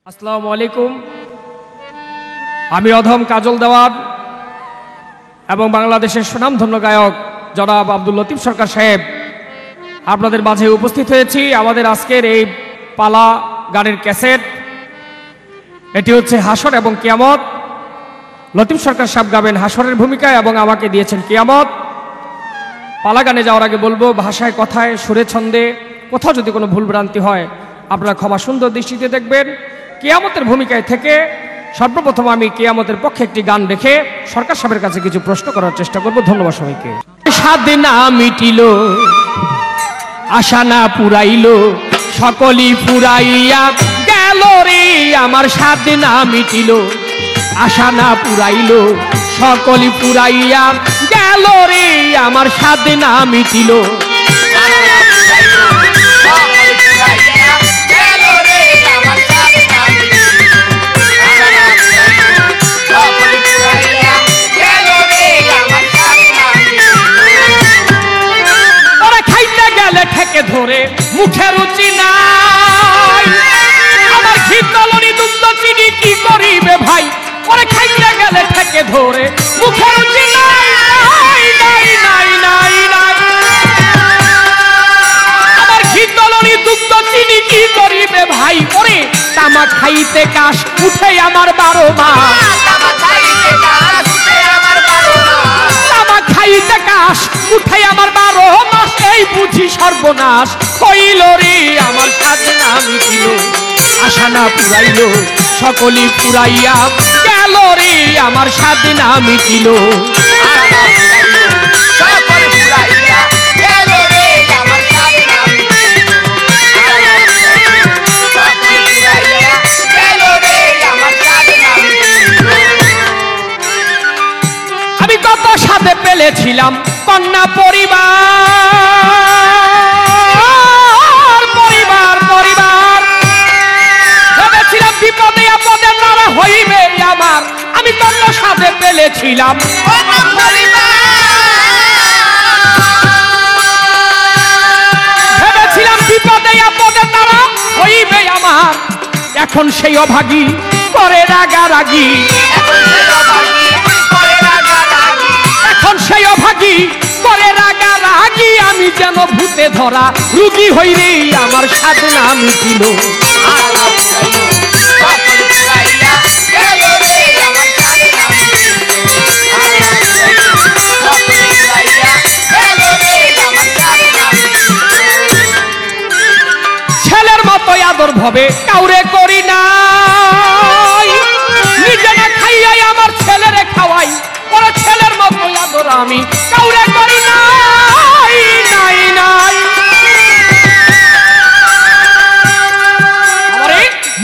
আসসালামু আলাইকুম। আমি অধম কাজল দেওয়ান এবং বাংলাদেশের সুনামধন্য গায়ক জনাব আব্দুল লতিফ সরকার সাহেব আপনাদের মাঝে উপস্থিত হয়েছি। আমাদের আজকের এই পালা গানের ক্যাসেট, এটি হচ্ছে হাসর এবং কিয়ামত। লতিফ সরকার সাহেব গাবেন হাসরের ভূমিকায় এবং আমাকে দিয়েছেন কিয়ামত। পালা গানে যাওয়ার আগে বলবো, ভাষায়, কথায়, সুরে, ছন্দে কোথাও যদি কোনো ভুলভ্রান্তি হয় আপনারা ক্ষমা সুন্দর দৃষ্টিতে দেখবেন। কিয়ামতের ভূমিকায় থেকে সর্বপ্রথম আমি কিয়ামতের পক্ষে একটি গান রেখে সরকার সাহেবের কাছে কিছু প্রশ্ন করার চেষ্টা করব। ধন্যবাদ সবাইকে। সাধ না মিটিল, আশা না পুরাইল, সকলই পুরাইয়া গেল রে আমার। সাধ না মিটিল, আশা না পুরাইল, সকলই পুরাইয়া গেল রে আমার। সাধ না মিটিল, ধরে মুখে রুচি নাই আমার, ঘিতলনি দুগ্ধ চিনি কি করিবে ভাই। ওরে খাইতে গেলে ঠেকে ধরে মুখে রুচি নাই নাই নাই নাই নাই আমার, ঘিতলনি দুগ্ধ চিনি কি করিবে ভাই। ওরে তামা খাইতে কাশ উঠে আমার 12 মাস, তামা খাইতে কাশ উঠে আমার 12 মাস। এই বুঝি সর্বনাশ হইল রে আমার। সাধ না মিটিল, আশা না পুরাইল, সকলই পুরাইয়া গেল রে আমার। সাধ না মিটিল, আমি কত সাথে পেলেছিলাম কন্যা পরিবার, পরিবার পরিবার ভেবেছিলাম বিপদে আপদে নারা হইবে আমার। আমি কত সাথে পেলেছিলাম ভেবেছিলাম বিপদে আপদে নারা হইবে আমার। এখন সেই অভাগী করে রাগারাগি, এখন সেই অভাগী করে রাগারাগি। আমি যেন ভূতে ধরা রুগী হই রে আমার। সাধ না মিটিল, ছেলের মতো আদর ভাবে কাউরে করি না, নিজে না খাইয়াই আমার ছেলেরে খাওয়াই। ওরা ছেলের মতো আদর আমি কাউরে করি নাই নাই নাই।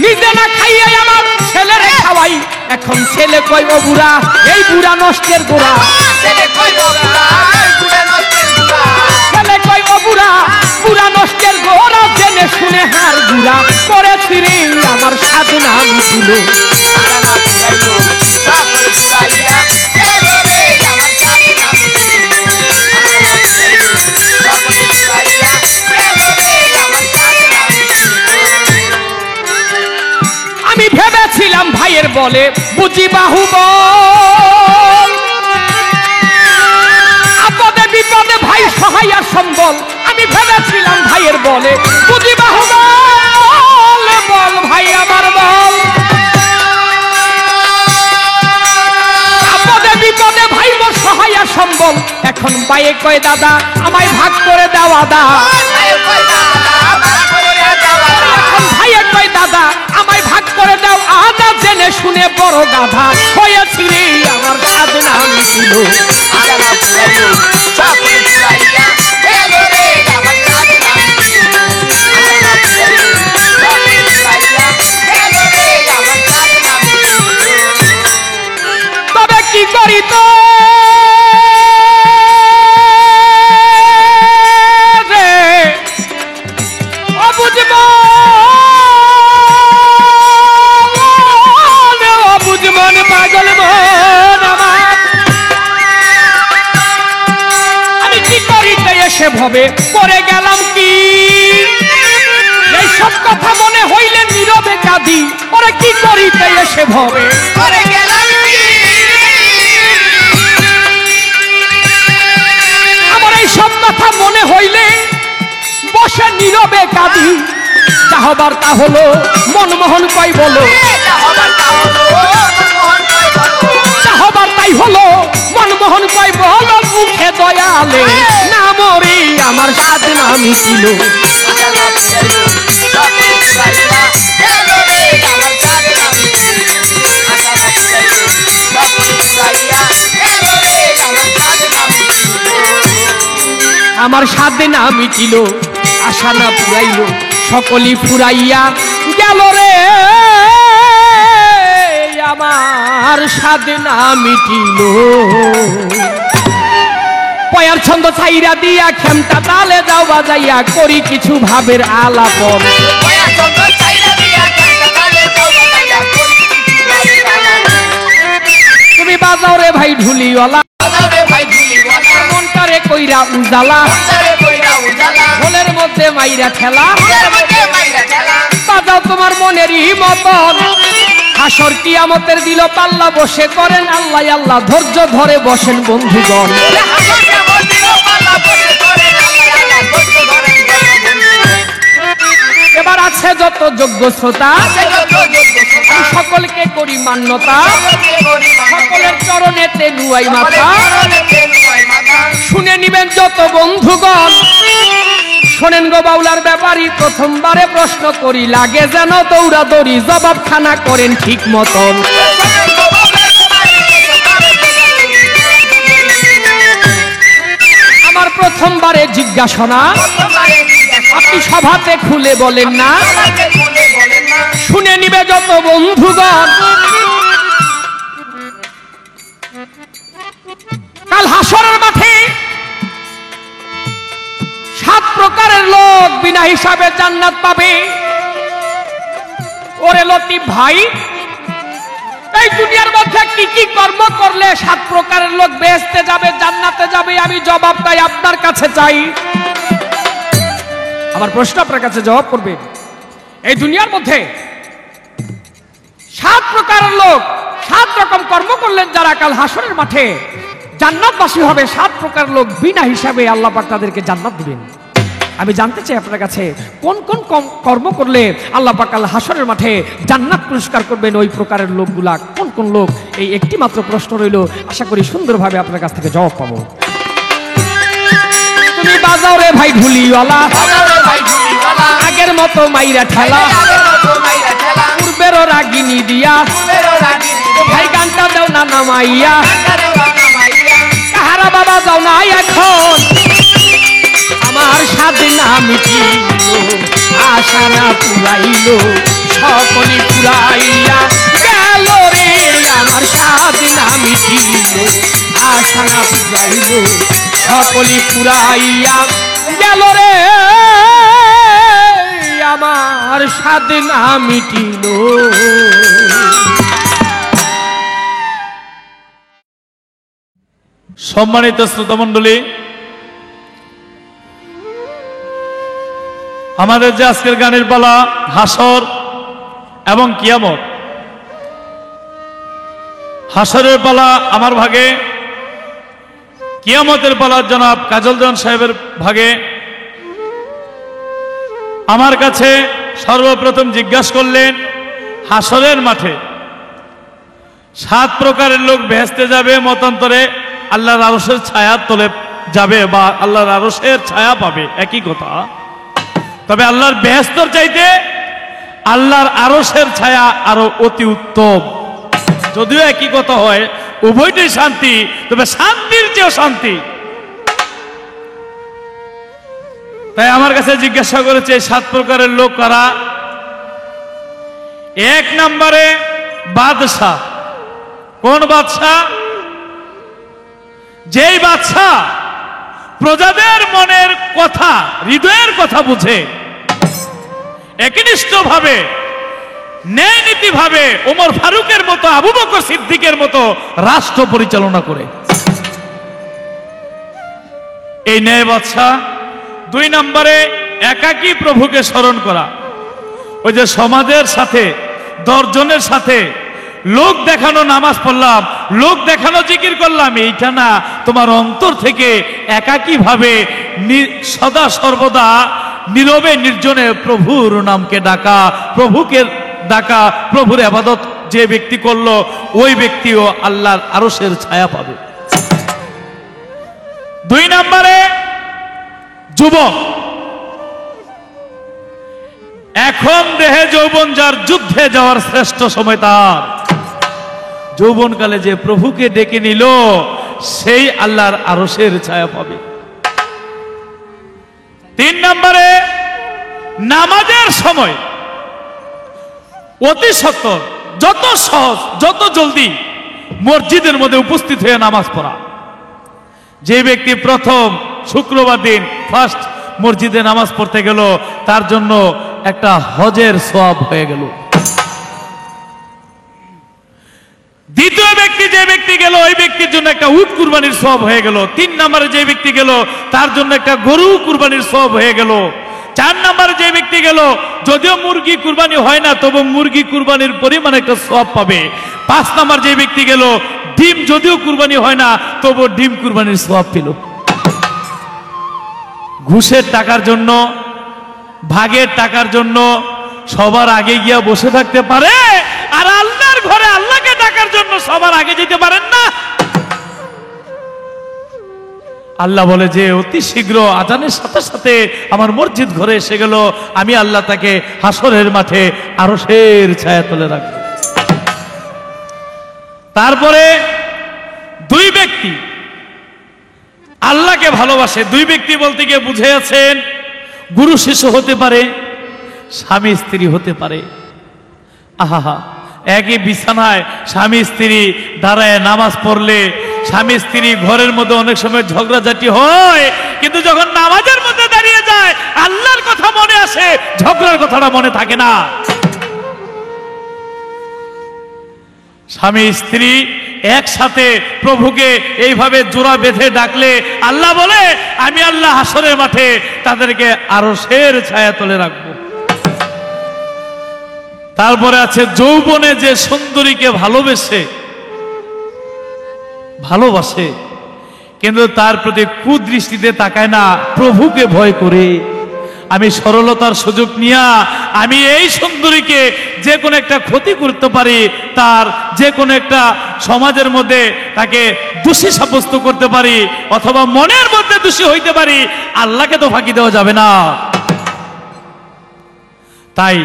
নিজে না খাইয়াই আমার ছেলেরে খাওয়াই। এখন ছেলে কই ও বুড়া, এই বুড়া নষ্টের গোড়া। ছেলে কই ও বুড়া, বুড়া নষ্টের গোড়া। জেনে শুনে হার গুড়া করেছি রে আমার। সাধ না মিটিল, আমি ভেবেছিলাম ভাইয়ের বলে বুঝি বাহুবল, আপদে বিপদে ভাই সহায় আর সম্বল। আমি ভেবেছিলাম ভাইয়ের বলে বুঝি বাহুবল, বল ভাই আমার বল। আপদে বিপদে ভাই মোর সহায় আর সম্বল। এখন বাইয়ে কয় দাদা আমায় ভাগ করে দেওয়া দা, এখন ভাইয়ে কয় দাদা আমায় ভাগ করে দাও আদা। জেনে শুনে বড় গাধা হয়েছি রে আমার। সাধ না মিটিল, তবে কি করি তো ভাবে পড়ে গেলাম কি। এই সব কথা মনে হইলে নীরবে কাঁদি। ওরে ভবে। আমার এই সব কথা মনে হইলে বসে নীরবে কাঁদি। যা হবার তা হলো, মনমোহন কই বলো। যা হবার তাই হলো, মনমোহন কই বলো। মুখে দয়ালে না মরি আমার সাধ না মিছিল। আমার সাধে না মিটিল, আশা না পুরাইল, সকলই ফুরাইয়া গেল রে। আমার সাধে না মিটিল। পয়ার ছন্দ ছাইরা দিয়া খেমটা তালে যাও বাজাইয়া করি কিছু ভাবের আলাপন। তুমি বাজাও রে ভাই ঢুলিওয়ালা, মনটারে কইরা উজালা, ঢোলের মধ্যে মাইরা ঠেলা। বাজাও তোমার মনেরই মতন। হাসর কিয়ামতের দিল পাল্লা, বসে করেন আল্লাহ আল্লাহ, ধৈর্য ধরে বসেন বন্ধুগণ। এবার আছে যত যোগ্য শ্রোতা, সকলকে করি মান্যতা, সকলের চরণেতে নুয়াই মাথা। শুনে নিবেন যত বন্ধুগণ, শোনেন গো বাউলার ব্যাপারী। প্রথমবারে প্রশ্ন করি, লাগে যেন দৌড়াদৌড়ি, জবাবখানা করেন ঠিক মতন। আমার প্রথমবারে জিজ্ঞাসনা, আপনি সভাতে খুলে বলেন না। শুনে নিবে যত বন্ধুগণ, কাল হাসরের মাঠে 7 প্রকারের লোক বিনা হিসাবে জান্নাত পাবে। ওরে লতিফ ভাই, এই দুনিয়ার মধ্যে কি কি কর্ম করলে 7 প্রকারের লোক বেহেশতে যাবে, জান্নাতে যাবে? আমি জবাবটাই আপনার কাছে চাই। আমার প্রশ্ন আপনার কাছে জবাব করবেন। এই দুনিয়ার মধ্যে 7 প্রকারের লোক 7 রকম কর্ম করলেন, যারা কাল হাসরের মাঠে জান্নাতবাসী হবে। 7 প্রকার লোক বিনা হিসাবে আল্লাহ পাক তাদেরকে জান্নাত দিবেন। আমি জানতে চাই আপনার কাছে, কোন কোন কর্ম করলে আল্লাহ পাক কাল হাসরের মাঠে জান্নাত পুরস্কার করবেন? ওই প্রকারের লোকগুলা কোন কোন লোক? এই একটি মাত্র প্রশ্ন রইল, আশা করি সুন্দরভাবে আপনার কাছ থেকে জবাব পাবো। তুমি বাজাও রে ভাই ঢুলিওয়ালা, আগের মতো মাইরা ঠেলা, পূর্বেরও রাগিনী দিয়া ভাই গানটা দাও না নামাইয়া। কাহারা বাবা যাও না এখন, আমার সাধে না মিটিল, আশা না পুরাইল, সকলই পুরাইয়া গেল রে। আমার সাধে না মিটিল, আশা না পুরাইল, সকলই পুরাইয়া গেল রে। আমার সাধে না মিটিল। সম্মানিত শ্রোতা মণ্ডলী, আমাদের যে আজকের গানের পালা হাসর এবং কিয়ামত। হাসরের পালা আমার ভাগে, কিয়ামতের পালা জনাব কাজলজান সাহেবের ভাগে। আমার কাছে সর্বপ্রথম জিজ্ঞাসা করলেন, হাসরের মাঠে 7 প্রকারের লোক বেহেশতে যাবে, মতান্তরে আল্লাহর আরশের ছায়ার তলে যাবে বা আল্লাহর আরশের ছায়া পাবে, একই কথা। তবে আল্লাহর বেহেশতের চাইতে আল্লাহর আরশের ছায়া আরো অতি উত্তম। যদিও একই কথা হয়, উভয়টাই শান্তি, তবে শান্তির চেয়েও শান্তি। তাই আমার কাছে জিজ্ঞাসা করেছে 7 প্রকারের লোক কারা। 1 নম্বরে বাদশাহ। কোন বাদশাহ? যেই বাদশাহ প্রজাদের মনের কথা, হৃদয়ের কথা বুঝে, একনিষ্ঠ ভাবে, ন্যায় নীতি ভাবে ওমর ফারুকের মতো, আবু বকর সিদ্দিকের মতো রাষ্ট্র পরিচালনা করে, এই ন্যায় বাদশাহ। 2 নম্বরে একাকী প্রভুকে স্মরণ করা। ওই যে সমাজের সাথে, 10 জনের সাথে লোক দেখানো নামাজ পড়লাম, লোক দেখানো জিকির করলাম, এইটা না, তোমার অন্তর থেকে একাকী ভাবে সদা সর্বদা নীরবে নির্জনে প্রভুর নামকে ডাকা, প্রভুকে ডাকা, প্রভুর ইবাদত যে ব্যক্তি করলো ওই ব্যক্তিও আল্লাহর আরশের ছায়া পাবে। 2 নম্বরে যুবক, এখন দেহে যৌবন যার, যুদ্ধে যাওয়ার শ্রেষ্ঠ সময় তার। যৌবনকালে যে প্রভুকে ডেকে নিল সেই আল্লাহর আরশের ছায়া পাবে। 3 নম্বরে নামাজের সময় অতি সত্বর, যত সহজ, যত জলদি মসজিদের মধ্যে উপস্থিত হয়ে নামাজ পড়া। যে ব্যক্তি প্রথম শুক্রবার দিন ফার্স্ট মসজিদে নামাজ পড়তে গেল তার জন্য একটা হজের সওয়াব হয়ে গেল। দ্বিতীয় ব্যক্তি যে ব্যক্তি গেল ওই ব্যক্তির জন্য একটা উট কুরবানির সওয়াব হয়ে গেল। 3 নম্বরে যে ব্যক্তি গেল তার জন্য একটা গরু কুরবানির সওয়াব হয়ে গেল। 4 নম্বরে যে ব্যক্তি গেল যদিও মুরগি কুরবানি হয় না তবু মুরগি কুরবানির পরিমাণ একটা সওয়াব পাবে। 5 নম্বর যে ব্যক্তি গেল ডিম যদিও কুরবানি হয় না তবু ডিম কুরবানির সওয়াব পেল। ঘুষের টাকার জন্য, ভাগের টাকার জন্য সবার আগে গিয়া বসে থাকতে পারে, আর আল্লাহর ঘরে আল্লাহকে ডাকার জন্য সবার আগে যেতে পারেন না। আল্লাহ বলে যে অতি শীঘ্র আজানের সাথে সাথে আমার মসজিদ ঘরে এসে গেল, আমি আল্লাহ তাকে হাসরের মাঠে আরশের ছায়া তলে রাখব। তারপরে 2 ব্যক্তি আল্লাহকে ভালোবাসে। 2 ব্যক্তি বলতে গিয়ে বুঝিয়েছেন গুরু শিষ্য হতে পারে, স্বামী স্ত্রী হতে পারে। আহা, একই বিছানায় স্বামী স্ত্রী দাঁড়ায় নামাজ পড়লে স্বামী স্ত্রী ঘরের মধ্যে অনেক সময় ঝগড়াঝাটি হয়, কিন্তু যখন নামাজের মধ্যে দাঁড়িয়ে যায় আল্লাহর কথা মনে আসে, ঝগড়ার কথাটা মনে থাকে না। স্বামী স্ত্রী একসাথে প্রভুকে এইভাবে জোড়া বেঁধে ডাকলে আল্লাহ বলে আমি আল্লাহ হাসরের মাঠে তাদেরকে আরশের ছায়া তলে রাখবো। তারপরে আছে যৌবনে যে সুন্দরীকে ভালোবাসে কিন্তু তার প্রতি কুদৃষ্টিতে তাকায় না, প্রভুকে ভয় করে। আমি সরলতার সুযোগ নিয়া আমি এই সুন্দরীকে যে কোনো একটা ক্ষতি করতে পারি, তার যে কোনো একটা সমাজের মধ্যে তাকে দোষী সাব্যস্ত করতে পারি, অথবা মনের মধ্যে দোষী হইতে পারি, আল্লাহকে তো ফাঁকি দেওয়া যাবে না। তাই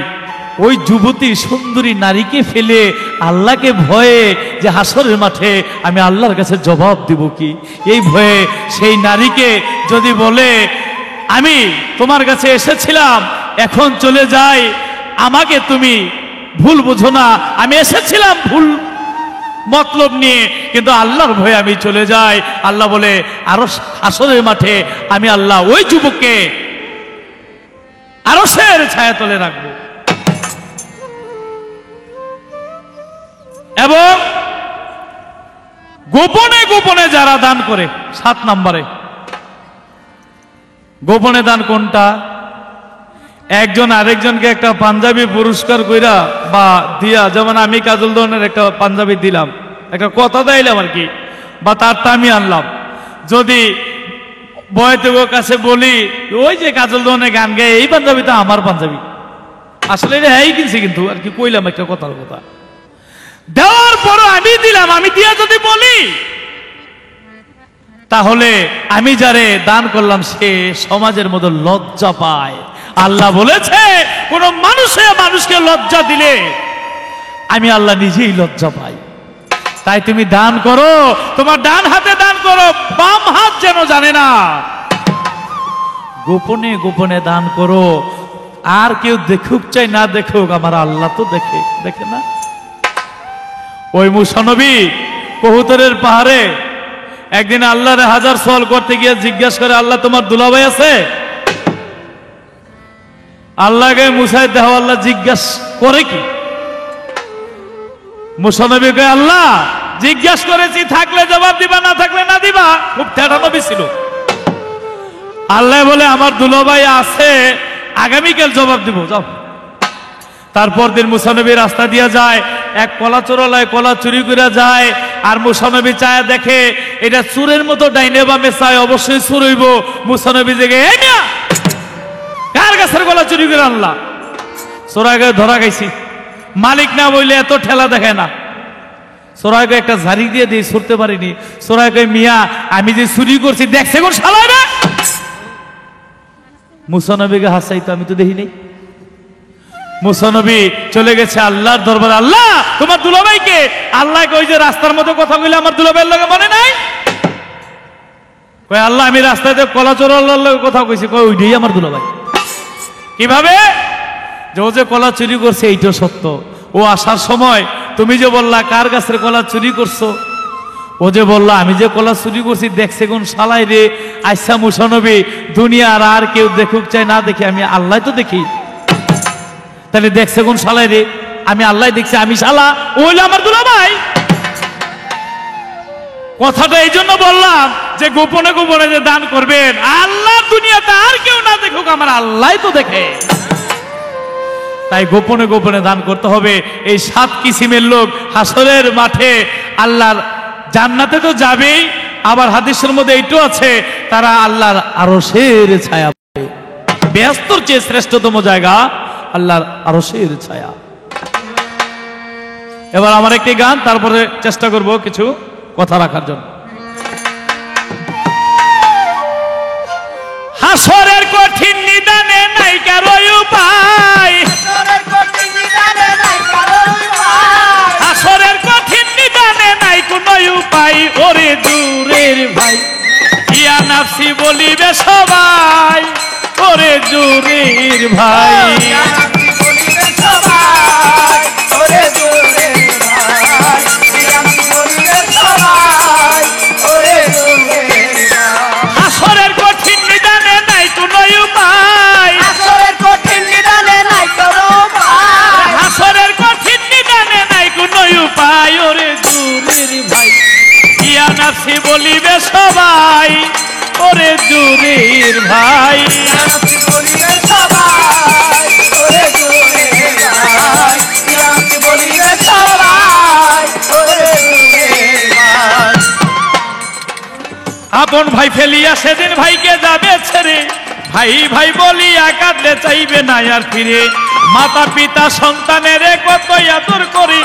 ওই যুবতী সুন্দরী নারীকে ফেলে আল্লাহকে ভয়ে যে হাসরের মাঠে আমি আল্লাহর কাছে জবাব দিব কি, এই ভয়ে সেই নারীকে যদি বলে আমি তোমার কাছে এসেছিলাম এখন চলে যাই, আমাকে তুমি ভুল বুঝো না, আমি এসেছিলাম ভুল মতলব নিয়ে কিন্তু আল্লাহর ভয়ে আমি চলে যাই, আল্লাহ বলে আরো হাসরের মাঠে আমি আল্লাহ ওই যুবককে আরশের ছায়া তলে রাখবো। এবং গোপনে গোপনে যারা দান করে, 7 নম্বরে গোপনে দান কোনটা? একজন আরেকজনকে একটা পাঞ্জাবি পুরস্কার কইরা বা দিয়া, যেমন আমি কাজল দোনের একটা পাঞ্জাবি দিলাম, একটা কথা দিলাম আর কি, বা তারটা আমি আনলাম। যদি বয়তের কাছে বলি ওই যে কাজল দোনে গান গায় এই পাঞ্জাবিটা আমার পাঞ্জাবি, আসলে এটা হ্যাঁ কিনছি কিন্তু আর কি কইলাম একটা কথার কথা। দেওয়ার পরও আমি দিলাম, আমি দিয়া যদি বলি তাহলে আমি যারে দান করলাম সে সমাজের মধ্যে লজ্জা পায়। আল্লাহ বলেছে কোন মানুষকে লজ্জা দিলে আমি আল্লাহ নিজেই লজ্জা পাই। তাই তুমি দান করো, তোমার ডান হাতে দান করো, বাম হাত যেন জানে না। গোপনে গোপনে দান করো, আর কেউ দেখুক চাই না দেখুক, আমার আল্লাহ তো দেখে না। ওই মুসা নবী কবুতরের পাহাড়ে একদিন আল্লাহরে হাজার সওয়াল করতে গিয়ে জিজ্ঞাসা করে, আল্লাহ তোমার দুলাভাই আছে? আল্লাহকে মুসায় দেহ আল্লাহ জিজ্ঞাসা করে কি? মুসা নবী কয়, আল্লাহ জিজ্ঞাসা করেছি, থাকলে জবাব দিবা, না থাকলে না দিবা। খুব ঠেটা নবী ছিল। আল্লাহ বলে আমার দুলাভাই আছে, আগামীকাল জবাব দিব, যাও। তারপর দিন মুসা নবী রাস্তা দিয়া যায়, এক কলা চোরালয় কলা চুরি করে যায়, আর মুসা নবী চায় দেখে এটা চুরের মতো ডাইনে বামে চায়, অবশ্যই চুর হইব। মুসা নবী জেগে এই মিয়া কার গাছের কলা চুরি করে আনলা? চোরাকে ধরা গাইছি, মালিক না বইলে এত ঠেলা দেখায় না। চোরাকে একটা ঝাড়ি দিয়ে দিই, ছুটতে পারিনি। চোরাকে মিয়া আমি যে চুরি করছি দেখছে কোন শালা? মুসা নবীকে হাসাই তো আমি তো দেখি নাই। মুসা নবী চলে গেছে আল্লাহর দরবারে। আল্লাহ তোমার দুলাভাইকে, আল্লাহকে ওই যে রাস্তার মতো কথা কইলে আমার দুলাভাইয়ের লগে মনে নাই? কয় আল্লাহ আমি রাস্তায় কলা চোরার লগে কথা কইছি। কয় ওইটাই আমার দুলাভাই। কিভাবে? যে ও যে কলা চুরি করছে এইটা সত্য। ও আসার সময় তুমি যে বললা কার গাছের কলা চুরি করছো, ও যে বললো আমি যে কলা চুরি করছি দেখছে কোন শালাই রে। আচ্ছা মুসা নবী দুনিয়ার আর কেউ দেখুক চাই না দেখি, আমি আল্লাহ তো দেখি, তাহলে দেখছে কোন শালাই রে? আমি আল্লাহ দেখছি, আমি শালা, ও হইলো আমার দুলাভাই। কথাটা এই জন্য বললাম যে গোপনে গোপনে যে দান করবেন, আল্লাহর দুনিয়াতে আর কেউ না দেখুক, আমার আল্লাহ তো দেখে। তাই গোপনে গোপনে দান করতে হবে। এই 7 কিসিমের লোক হাসরের মাঠে আল্লাহর জান্নাতে তো যাবেই, আবার হাদিসের মধ্যে এইটাও আছে তারা আল্লাহর আরশের ছায়া পাবে। বেহেশতের চেয়ে শ্রেষ্ঠতম জায়গা আল্লাহর আরশের ছায়া। এবার আমার একটি গান, তারপরে চেষ্টা করব কিছু কথা রাখার জন্য। হাসরের কঠিন নিদানে নাই কারো উপায়, হাসরের কঠিন নিদানে নাই কোনো উপায়। ওরে দূরের ভাই ইয়া নাফসি বলিবে সবাই, ওরে দূরের ভাই হাসরের কঠিন নিদানে নাই কোনো উপায়, হাসরের কঠিন নিদানে নাই কোনো উপায়, হাসরের কঠিন নিদানে নাই কোনো উপায়। ওরে দূরের ভাই ইয়া নাফসি বলিবে সবাই, ওরে দূরের ভাই ইয়া নাফসি বলিবে সবাই, ওরে দূরের ভাই ইয়া নাফসি বলিবে সবাই, ওরে দূরের ভাই। আপন ভাই ফেলিয়া সেদিন ভাইকে যাবে ছেড়ে, ভাই ভাই বলিয়া কাঁদলে চাইবে না আর ফিরে। মাতা পিতা সন্তানের কত আদর করে,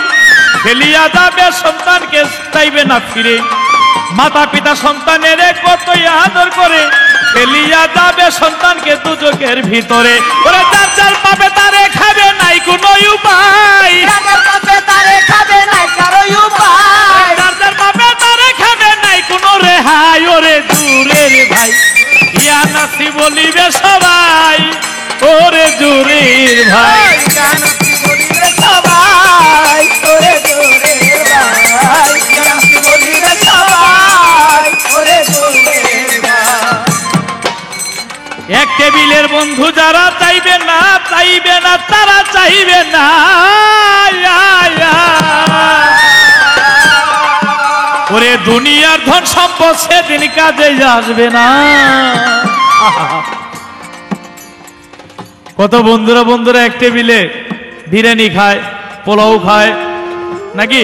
ফেলিয়া যাবে সন্তানকে চাইবে না ফিরে। মাতা পিতা সন্তানের কত আদর করে, ফেলিয়া যাবে সন্তানকে দুজকের ভিতরে। ওরে যার যার পাবে তারে খাবে নাই কোনো উপায়, যার যার পাবে তারে খাবে নাই কারো উপায়, যার যার পাবে তারে খাবে নাই কোনো রেহাই। ওরে দূরের ভাই ইয়া নাফসি বলিবে সবাই, ওরে দূরের ভাই ইয়া নাফসি বলিবে সবাই, ওরে দূরের ভাই ইয়া নাফসি বলিবে সবাই, ওরে দূরের ভাই। এক টেবিলের বন্ধু যারা চাইবে না, চাইবে না তারা চাইবে না। ওরে দুনিয়ার ধন সম্পদ সেদিন কাজে আসবে না। কত বন্ধুরা বন্ধুরা এক টেবিলে বিরিয়ানি খায়, পোলাও খায় নাকি?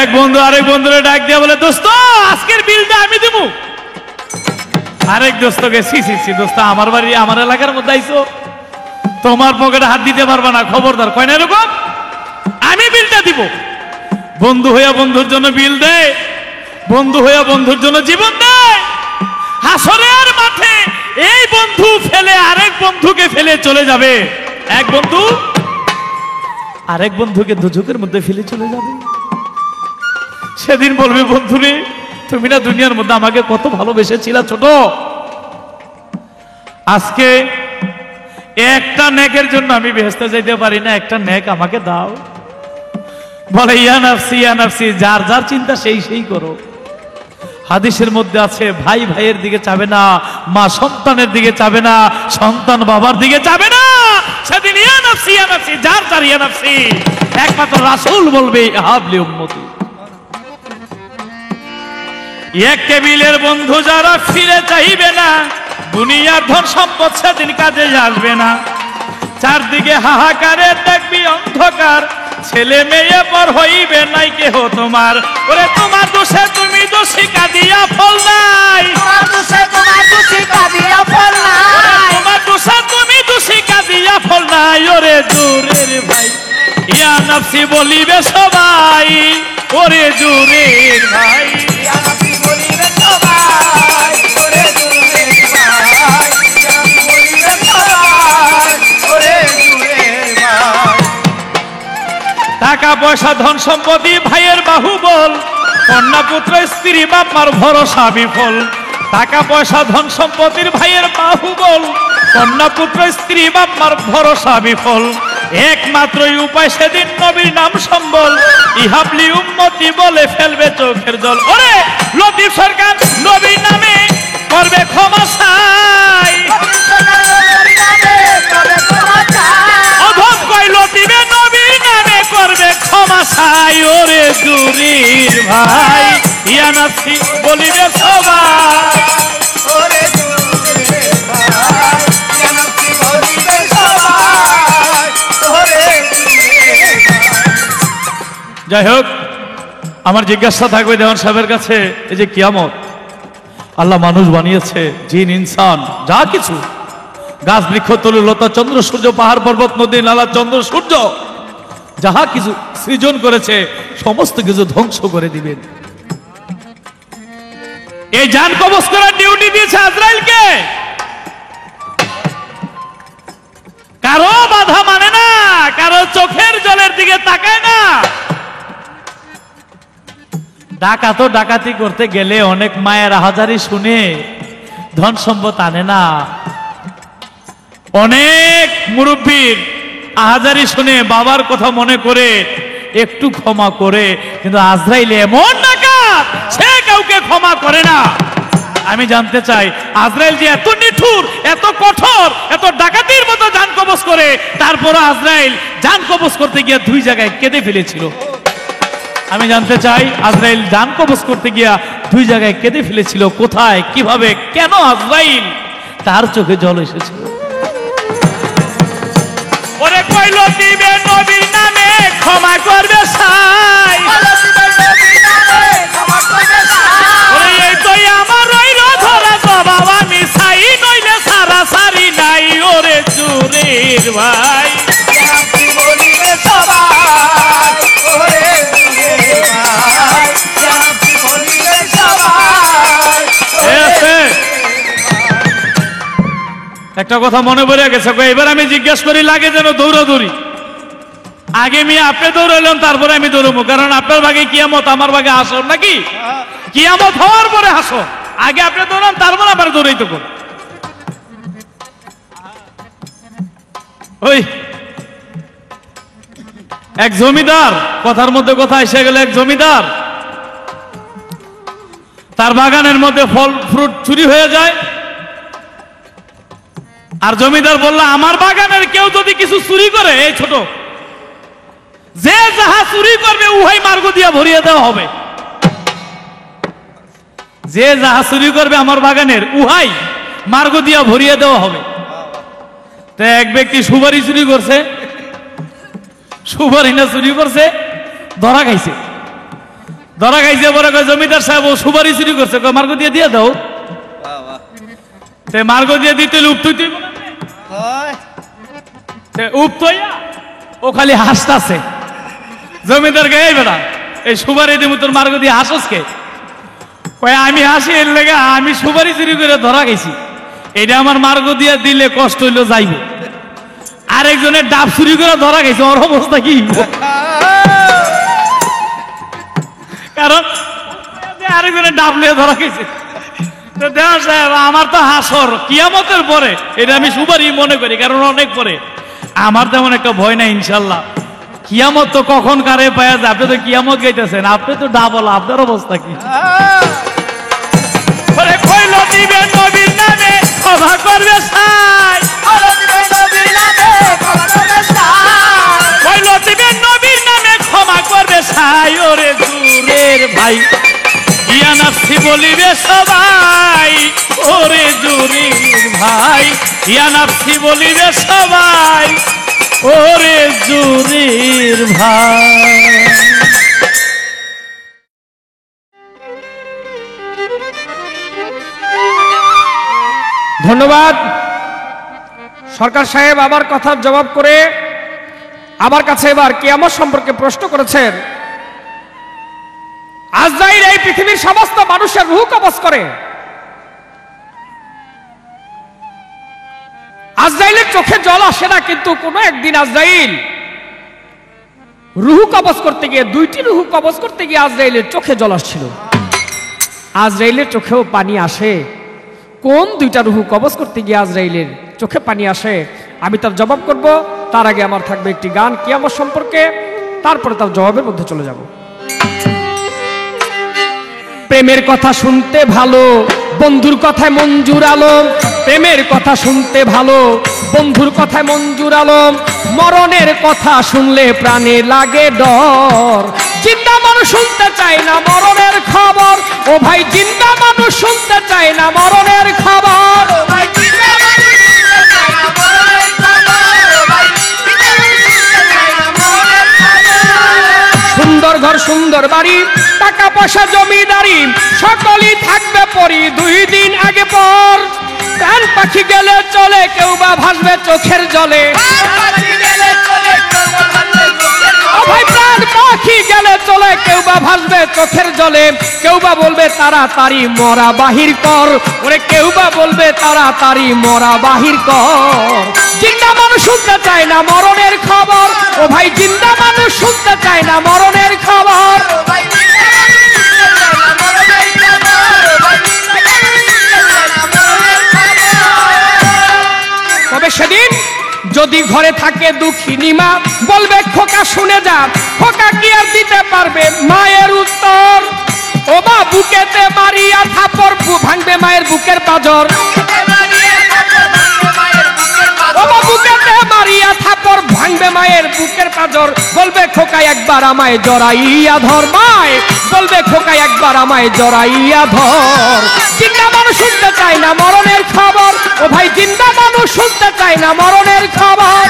এক বন্ধু আরেক বন্ধুরে ডাক দিয়ে বলে দোস্ত আজকের বিলটা আমি দেবো। আরেক দোস্তকে সি সি সি দোস্ত আমার বাড়ি আমার এলাকার মধ্যে আইসো, তোমার পকেটে হাত দিতে পারবা না, খবরদার। কয় না এরকম, আমি বিলটা দিব। বন্ধু হইয়া বন্ধুর জন্য বিল দেয়, বন্ধু হইয়া বন্ধুর জন্য জীবন দেয়। হাসরের মাঠে এই বন্ধু ফেলে আরেক বন্ধুকে ফেলে চলে যাবে, এক বন্ধু আরেক বন্ধুকে দুজকের মধ্যে ফেলে চলে যাবে। সেদিন বলবে বন্ধুরে তুমি না দুনিয়ার মধ্যে আমাকে কত ভালোবেসেছিলা ছোট, আজকে একটা নেকের জন্য আমি বেহেশতে যেতে পারি না, একটা নেক আমাকে দাও। বলে ইয়া নাফসি যার যার চিন্তা সেই সেই করো। হাদিসের মধ্যে আছে ভাই ভাইয়ের দিকে চাবে না, মা সন্তানের দিকে চাবে না, সন্তান বাবার দিকে চাবে না। সেদিন ইয়া নাফসি যার যার ইয়া নাফসি, একমাত্র রাসূল বলবে হাবলি উম্মতি। এক টেবিলের বন্ধু যারা ফিরে চাইবে না, দুনিয়ার ধন সম্পদ সেদিন কাজে আসবে না। চারদিকে হাহাকারে দেখবি অন্ধকার, ছেলে মেয়ে পর হইবে নাই কেহ তোমার। ওরে তোমার দোষে তুমি দোষী কাঁদিয়া ফল নাই, তোমার দোষে কাঁদিয়া ফল নাই। তোমার দোষে তুমি দোষী কাঁদিয়া ফল নাই। ওরে দূরের ভাই ইয়া নফসি বলিবে সবাই, ওরে দূরের ভাই ইয়া নবী বলিবে সবাই, ওরে দূরের ভাই। ইয়া নবী বলিবে সবাই, ওরে দূরের ভাই। টাকা পয়সা ধন সম্পত্তি ভাইয়ের বাহুবল, কন্যা পুত্র স্ত্রী বাপমার ভরসা বিফল। টাকা পয়সা ধন সম্পত্তির ভাইয়ের বাহুবল, কন্যা পুত্র স্ত্রী বাপমার ভরসা বিফল। একমাত্রই উপায় সেদিন নবীর নাম সম্বল, ইহাবলি উম্মতি বলে ফেলবে চোখের জল। ওরে লতিফ সরকার নবীর নামে করবে ক্ষমা চাই, অধম কই লতিফে নবীর নামে করবে ক্ষমা চাই। ওরে দূরের ভাই ইয়া নফসি বলিবে সবাই, ওরে দূরের ভাই। ইয়া নবী বলিবে সবাই, ওরে দূরের ভাই। যাই হোক, আমার জিজ্ঞাসা থাকবে দেওয়ান সাহেবের কাছে, এই যে কিয়ামত আল্লাহ মানুষ বানিয়েছে, জিন ইনসান যা কিছু, গাছ বৃক্ষ তরু লতা চন্দ্র সূর্য পাহাড় পর্বত নদী নালা চন্দ্র সূর্য যাহা কিছু সৃজন করেছে সমস্ত কিছু ধ্বংস করে দিবেন। এই জান কবজ করার ডিউটি দিয়েছে আজরাইলকে। কারো বাধা মানে না, কারো চোখের জলের দিকে তাকায় না। ডাকাতো ডাকাতি করতে গেলে অনেক মায়ের আহাজারি শুনে ধন সম্পদ আনে না, অনেক মুরব্বীর আহাজারি শুনে বাবার কথা মনে করে একটু ক্ষমা করে, কিন্তু আজরাইল এমন ডাকাত সে কাউকে ক্ষমা করে না। আমি জানতে চাই আজরাইল যে এত নিঠুর, এত কঠোর, এত ডাকাতির মতো জান কবজ করে, তারপর আজরাইল জান কবজ করতে গিয়ে দুই জায়গায় কেঁদে ফেলেছিল। আমি জানতে চাই আজরাইল জান কবজ করতে গিয়া দুই জায়গায় কেঁদে ফেলেছিল, কোথায়, কিভাবে, কেন আজরাইল তার চোখে জল এসেছিল। ওরে কইল দিবে নবীর নামে ক্ষমা করবে সাই, ওরে এই তো আমার রইল ধরা জবাব আমি সাই, নইলে সারা সারি নাই। ওরে চুরের ভাই বলিবে সবাই, ওরে দূরের ভাই। ইয়া নবী বলিবে সবাই, ওরে একটা কথা মনে পড়ে গেছে, এবার আমি জিজ্ঞেস করি লাগে যেন দৌড়াদৌড়ি। আগে মেয়ে আপনি দৌড়াইলাম, তারপরে আমি দৌড়বো, কারণ আপনার ভাগে কিয়ামত, আমার ভাগে হাসর নাকি? কিয়ামত হওয়ার পরে হাসর, আগে আপনি দৌড়ান, তারপরে আবার দৌড়াইতে কর। ওই এক জমিদার, কথার মধ্যে কথা এসে গেল, এক জমিদার তার বাগানের মধ্যে ফল ফ্রুট চুরি হয়ে যায়, আর জমিদার বলল আমার বাগানের কেউ যদি কিছু চুরি করে, এই ছোট যে যাহা চুরি করবে উহাই মার্গ দিয়া ভরিয়ে দেওয়া হবে। যে যাহা চুরি করবে আমার বাগানের উহাই মার্গ দিয়া ভরিয়ে দেওয়া হবে। তো এক ব্যক্তি সুপারি চুরি করছে, সুপারি না চুরি করছে, ধরা খাইছে। ধরা খাইছে পরে কয় জমিদার সাহেব ও সুপারি চুরি করছে, কয় মার্গ দিয়ে দিয়ে দাও। মার্গ দিয়ে দিতে উঠতে উপতইয়া ও খালি হাসতাছে। জমিদার গে এই বেড়া এই সুপারি দিব তোর মার্গ দিয়ে হাসস কে? কয় আমি হাসি এর লেগে আমি সুপারি চুরি করে ধরা গেছি, এটা আমার মার্গ দিয়ে দিলে কষ্ট হইলো যাইব। আরেকজনের ডাব চুরি করে ধরা গেছে, ওর অবস্থা কি? কারণ আরেকজনের ডাব নিয়ে ধরা গেছে। দেওয়া সাহেব আমার তো হাসর কিয়ামতের পরে, এটা আমি সুপারি মনে করি, কারণ অনেক পরে। আমার তেমন একটা ভয় নাই ইনশাল্লাহ। কিয়ামত তো কখন কারে পাওয়া যায়, আপনি তো কিয়ামত গাইতেছেন, আপনি তো ডাবল, আপনার অবস্থা কি? কইল দিবে নবীর নামে ক্ষমা করবে সাই, কইল দিবে নবীর নামে ক্ষমা করবে সাই। ওরে দূরের ভাই ইয়া নফসি বলিবে সবাই, ওরে দূরের ভাই। ভাই, ইয়া নাফসি বলি রে সবাই, ওরে জুরির ভাই। ধন্যবাদ সরকার সাহেব। আমার কথার জবাব করে আমার কাছে এবার কিয়ামত সম্পর্কে প্রশ্ন করেছেন। আজরাইল এই পৃথিবীর সমস্ত মানুষের রূহ কবজ করে। আজরাইলের চোখে জল আসে না, কিন্তু কোনো একদিন আজরাইল রূহ কবজ করতে গিয়ে, দুইটি রূহ কবজ করতে গিয়ে আজরাইলের চোখে জল আসছিল। আজরাইলের চোখেও পানি আসে। কোন দুইটা রূহ কবজ করতে গিয়ে আজরাইলের চোখে পানি আসে, আমি তার জবাব করব। তার আগে আমার থাকবে একটি গান কিয়ামত সম্পর্কে, তারপরে তার জবাবের মধ্যে চলে যাব। প্রেমের কথা শুনতে ভালো, বন্ধুর কথায় মঞ্জুর আলম। প্রেমের কথা শুনতে ভালো, বন্ধুর কথায় মঞ্জুর আলম। মরণের কথা শুনলে প্রাণে লাগে ডর। জিন্দা মানুষ শুনতে চায় না মরণের খবর। ও ভাই, জিন্দা মানুষ শুনতে চায় না মরণের খবর। সুন্দর ঘর, সুন্দর বাড়ি, টাকা পয়সা জমিদারি, সকলই থাকবে পরি 2 দিন আগে পর। প্রাণ পাখি গেলে চলে, কেউ বা ভাসবে চোখের জলে। ও ভাই, প্রাণ পাখি গেলে চলে, কেউ বা ভাসবে চোখের জলে। কেউ বা বলবে তাড়াতাড়ি মরা বাহির কর। ওরে কেউ বা বলবে তাড়াতাড়ি মরা বাহির কর। জিন্দা মানুষ শুনতে চায় না মরণের খবর। ও ভাই, জিন্দা মানুষ শুনতে চায় না মরণের খবর। তবে সেদিন যদি ঘরে থাকে দুঃখিনী মা, বলবে খোকা শুনে যা। খোকা কি আর দিতে পারবে মায়ের উত্তর? ও মা, বুকেতে মারিয়া থাপড়, ভাঙবে মায়ের বুকের পাঁজর। ও মা, বুকেতে মারিয়া থাপড়, ভাঙবে মায়ের বুকের পাঁজর। বলবে খোকা একবার আমায় জড়াইয়া ধর। মায় বলবে খোকা একবার আমায় জড়াইয়া ধর। জিন্দা মানুষ শুনতে চায় না মরণের খবর। ও ভাই, জিন্দা মানুষ শুনতে চায় না মরণের খবর।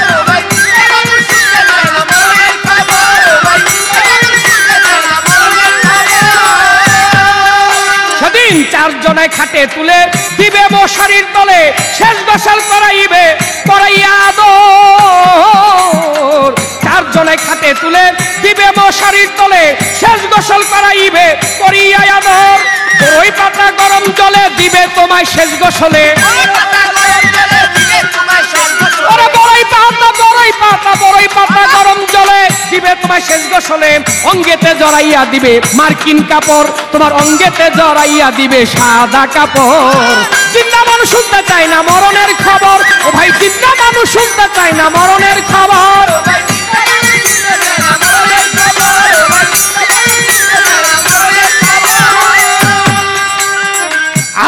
সেদিন 4 জনায় খাটে তুলে দিবে মশারির তলে। শেষ গোসল করাইবে করাইয়া আদর। 4 জনায় খাটে তুলে দিবে মশারির তলে। শেষ গোসল করাইবে করিয়া আদর। বড়ই পাতা গরম জলে দিবে তোমায় শেষ গোসলে। বড়ই পাতা গরম জলে দিবে তোমায় শেষ গোসলে। অঙ্গেতে জড়াইয়া দিবে মার্কিন কাপড়। তোমার অঙ্গেতে জড়াইয়া দিবে সাদা কাপড়। জিন্দা মানুষ শুনতে চায় না মরণের খবর। ও ভাই, জিন্দা মানুষ শুনতে চায় না মরণের খবর।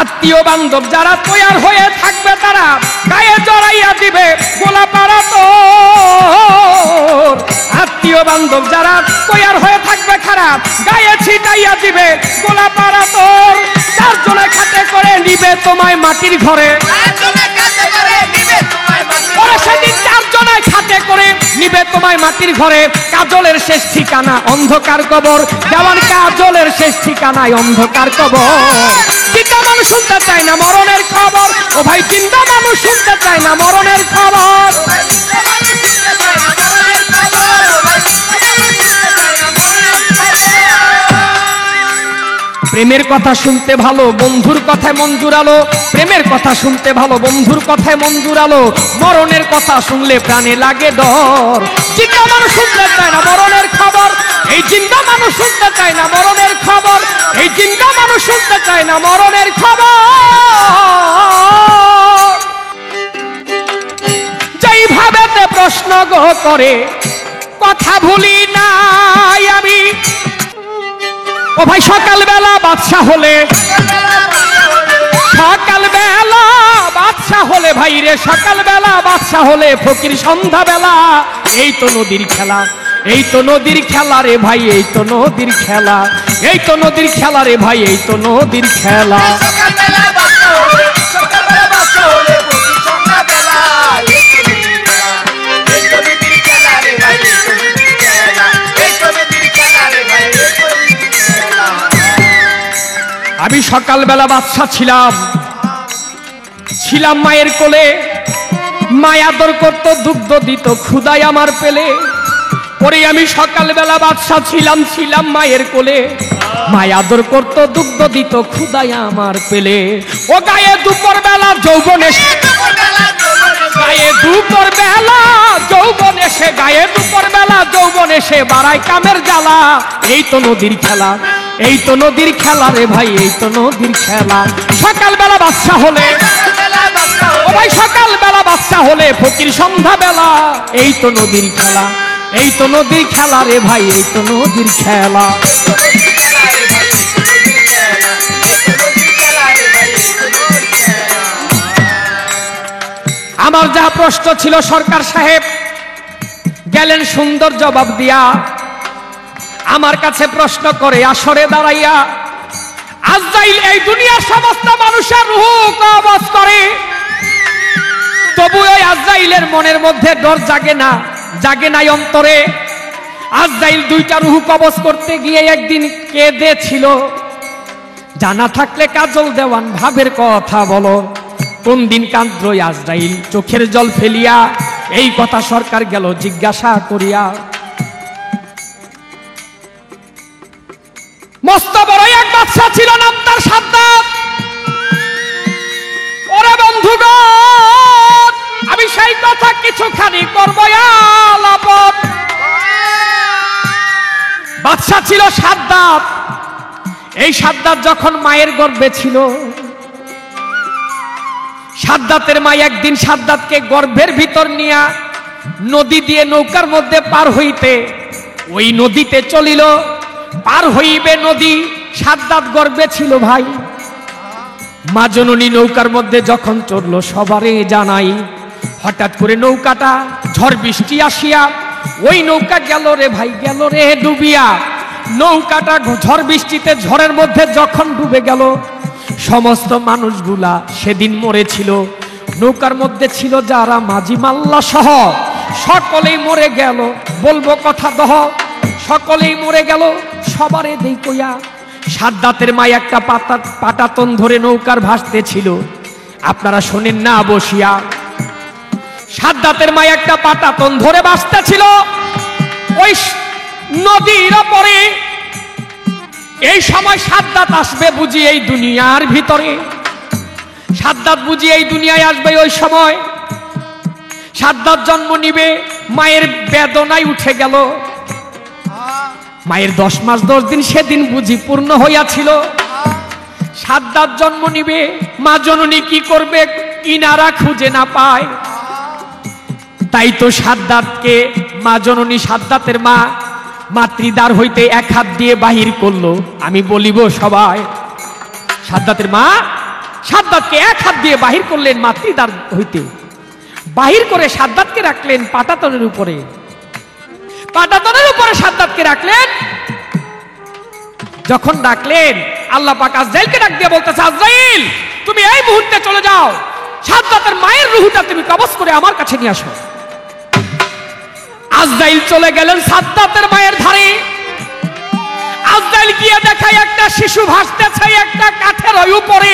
আত্মীয় বান্ধব যারা তৈয়ার হয়ে থাকবে, তারা গায়ে জড়াইয়া দিবে গোলাপাড়া তোর। আত্মীয় বান্ধব যারা তৈয়ার হয়ে থাকবে, খারাপ গায়ে ছিটাইয়া দিবে গোলাপাড়া তোর। 4 জনে খাটে করে নিবে তোমায় মাটির ঘরে। সেদিন 4 জনায় খাটে করে নিবে তোমায় মাটির ঘরে। কাজলের শেষ ঠিকানা অন্ধকার কবর। দেওয়ান কাজলের শেষ ঠিকানায় অন্ধকার কবর। জিন্দা মানুষ শুনতে চায় না মরণের খবর। ও ভাই, জিন্দা মানুষ শুনতে চায় না মরণের খবর। প্রেমের কথা শুনতে ভালো, বন্ধুর কথায় মন জুড়ালো। প্রেমের কথা শুনতে ভালো, বন্ধুর কথায় মন জুড়ালো। মরণের কথা শুনলে প্রাণে লাগে ডর। জিন্দা মানুষ শুনতে চায় না মরণের খবর। এই জিন্দা মানুষ শুনতে চায় না মরণের খবর। এই জিন্দা মানুষ শুনতে চায় না মরণের খবর। যেইভাবে প্রশ্ন গো করে কথা ভুলি নাই আমি। ও ভাই, সকালবেলা বাদশা হলে, সকালবেলা বাদশা হলে ভাই রে, সকালবেলা বাদশা হলে ফকির সন্ধ্যাবেলা। এই তো নদীর খেলা, এই তো নদীর খেলা রে ভাই, এই তো নদীর খেলা। এই তো নদীর খেলা রে ভাই, এই তো নদীর খেলা। সকালবেলা বাদশা ছিলাম, ছিলাম মায়ের কোলে, মায় আদর করত, দুগ্ধ দিত, ক্ষুদায় আমার পেলে। ওরে আমি সকালবেলা বাদশা ছিলাম, ছিলাম মায়ের কোলে, মায় আদর করত, দুগ্ধ দিত, ক্ষুদায় আমার পেলে। ও গায়ে দুপুর বেলা যৌবন এসে, গায়ে দুপুর বেলা যৌবন এসে, গায়ে দুপুর বেলা যৌবন এসে বাড়ায় কামের জ্বালা। এই তো নদীর খেলা, এই তো নদীর খেলা রে ভাই, এই তো নদীর খেলা। সকালবেলা বাদশা হলে, ও ভাই সকালবেলা বাদশা হলে ফকির সন্ধ্যা বেলা। এই তো নদীর খেলা, এই তো নদীর খেলা রে ভাই, এই তো নদীর খেলা। আমার যা প্রশ্ন ছিল সরকার সাহেব গেলেন সুন্দর জবাব দিয়া। আমার কাছে প্রশ্ন করে আসরে দাঁড়াইয়া, আজরাইল এই দুনিয়ার সমস্ত মানুষের রূহ কবজ করে, তবু ওই আজরাইলের মনের মধ্যে ডর জাগে না, জাগে নাই অন্তরে। আজরাইল দুইটা রূহ কবজ করতে গিয়ে একদিন কেঁদেছিল। জানা থাকলে কাজল দেওয়ান ভাবের কথা বলো, কোন দিন কাঁদ্র আজরাইল চোখের জল ফেলিয়া? এই কথা সরকার গেল জিজ্ঞাসা করিয়া। মস্ত বড় এক বাদশা ছিল, নাম তার সাদ্দাত। ওরে বন্ধুগণ, আমি সেই কথা কিছুখানি করবো আলাপন। বাদশা ছিল সাদ্দাত। এই সাদ্দাত যখন মায়ের গর্ভে ছিল, সাদ্দাতের মা একদিন সাদ্দাতকে গর্ভের ভিতর নিয়া নদী দিয়ে নৌকার মধ্যে পার হইতে, ওই নদীতে চলিল। পার হইবে নদী, সাদ্দাত গর্ভে ছিল ভাই। মা জননী নৌকার মধ্যে যখন চড়ল সবারে জানাই, হঠাৎ করে নৌকাটা ঝড় বৃষ্টি আসিয়া, ওই নৌকা গেল রে ভাই, গেল রে ডুবিয়া। নৌকাটা ঝড় বৃষ্টিতে ঝড়ের মধ্যে যখন ডুবে গেল, সমস্ত মানুষগুলা সেদিন মরেছিল। নৌকার মধ্যে ছিল যারা মাঝি মাল্লা সহ, সকলেই মরে গেল। বলবো কথা দহ, সকলেই মরে গেল সবারে দেই কইয়া। সাদ্দাতের মা একটা পাটাতন ধরে নৌকার ভাসতে ছিল, আপনারা শোনেন না বসিয়া। সাদ্দাতের মা একটা পাটাতন ধরে ভাসতে ছিল ওই নদীর ওপরে। এই সময় সাদ্দাত আসবে বুঝি এই দুনিয়ার ভিতরে, সাদ্দাত বুঝি এই দুনিয়ায় আসবে। ওই সময় সাদ্দাত জন্ম নিবে, মায়ের বেদনায় উঠে গেল। মায়ের 10 মাস 10 দিন সেদিন বুঝি পূর্ণ হইয়াছিল। সাদ্দাত জন্ম নিবে, মা জননী কি করবে, কিনারা খুঁজে না পায়। তাই তো সাদ্দাতকে মা জননী, সাদ্দাতের মা মাতৃদ্বার হইতে এক হাত দিয়ে বাহির করলো। আমি বলিব সবাই, সাদ্দাতের মা সাদ্দাতকে এক হাত দিয়ে বাহির করলেন মাতৃদ্বার হইতে। বাহির করে সাদ্দাতকে রাখলেন পাটাতনের উপরে। পাটাতনের উপরে সাদ্দাতকে রাখলেন। যখন ডাকলেন, আল্লাহ পাক আজরাইলকে ডাক দিয়ে বলতেছে, আজরাইল তুমি এই মুহূর্তে চলে যাও, সাদ্দাতের মায়ের রূহটা তুমি কবজ করে আমার কাছে নিয়ে আসো। আজরাইল চলে গেলেন সাদ্দাতের মায়ের ধারে। আজরাইল গিয়ে দেখায় একটা শিশু ভাসতেছে একটা কাঠের উপরে।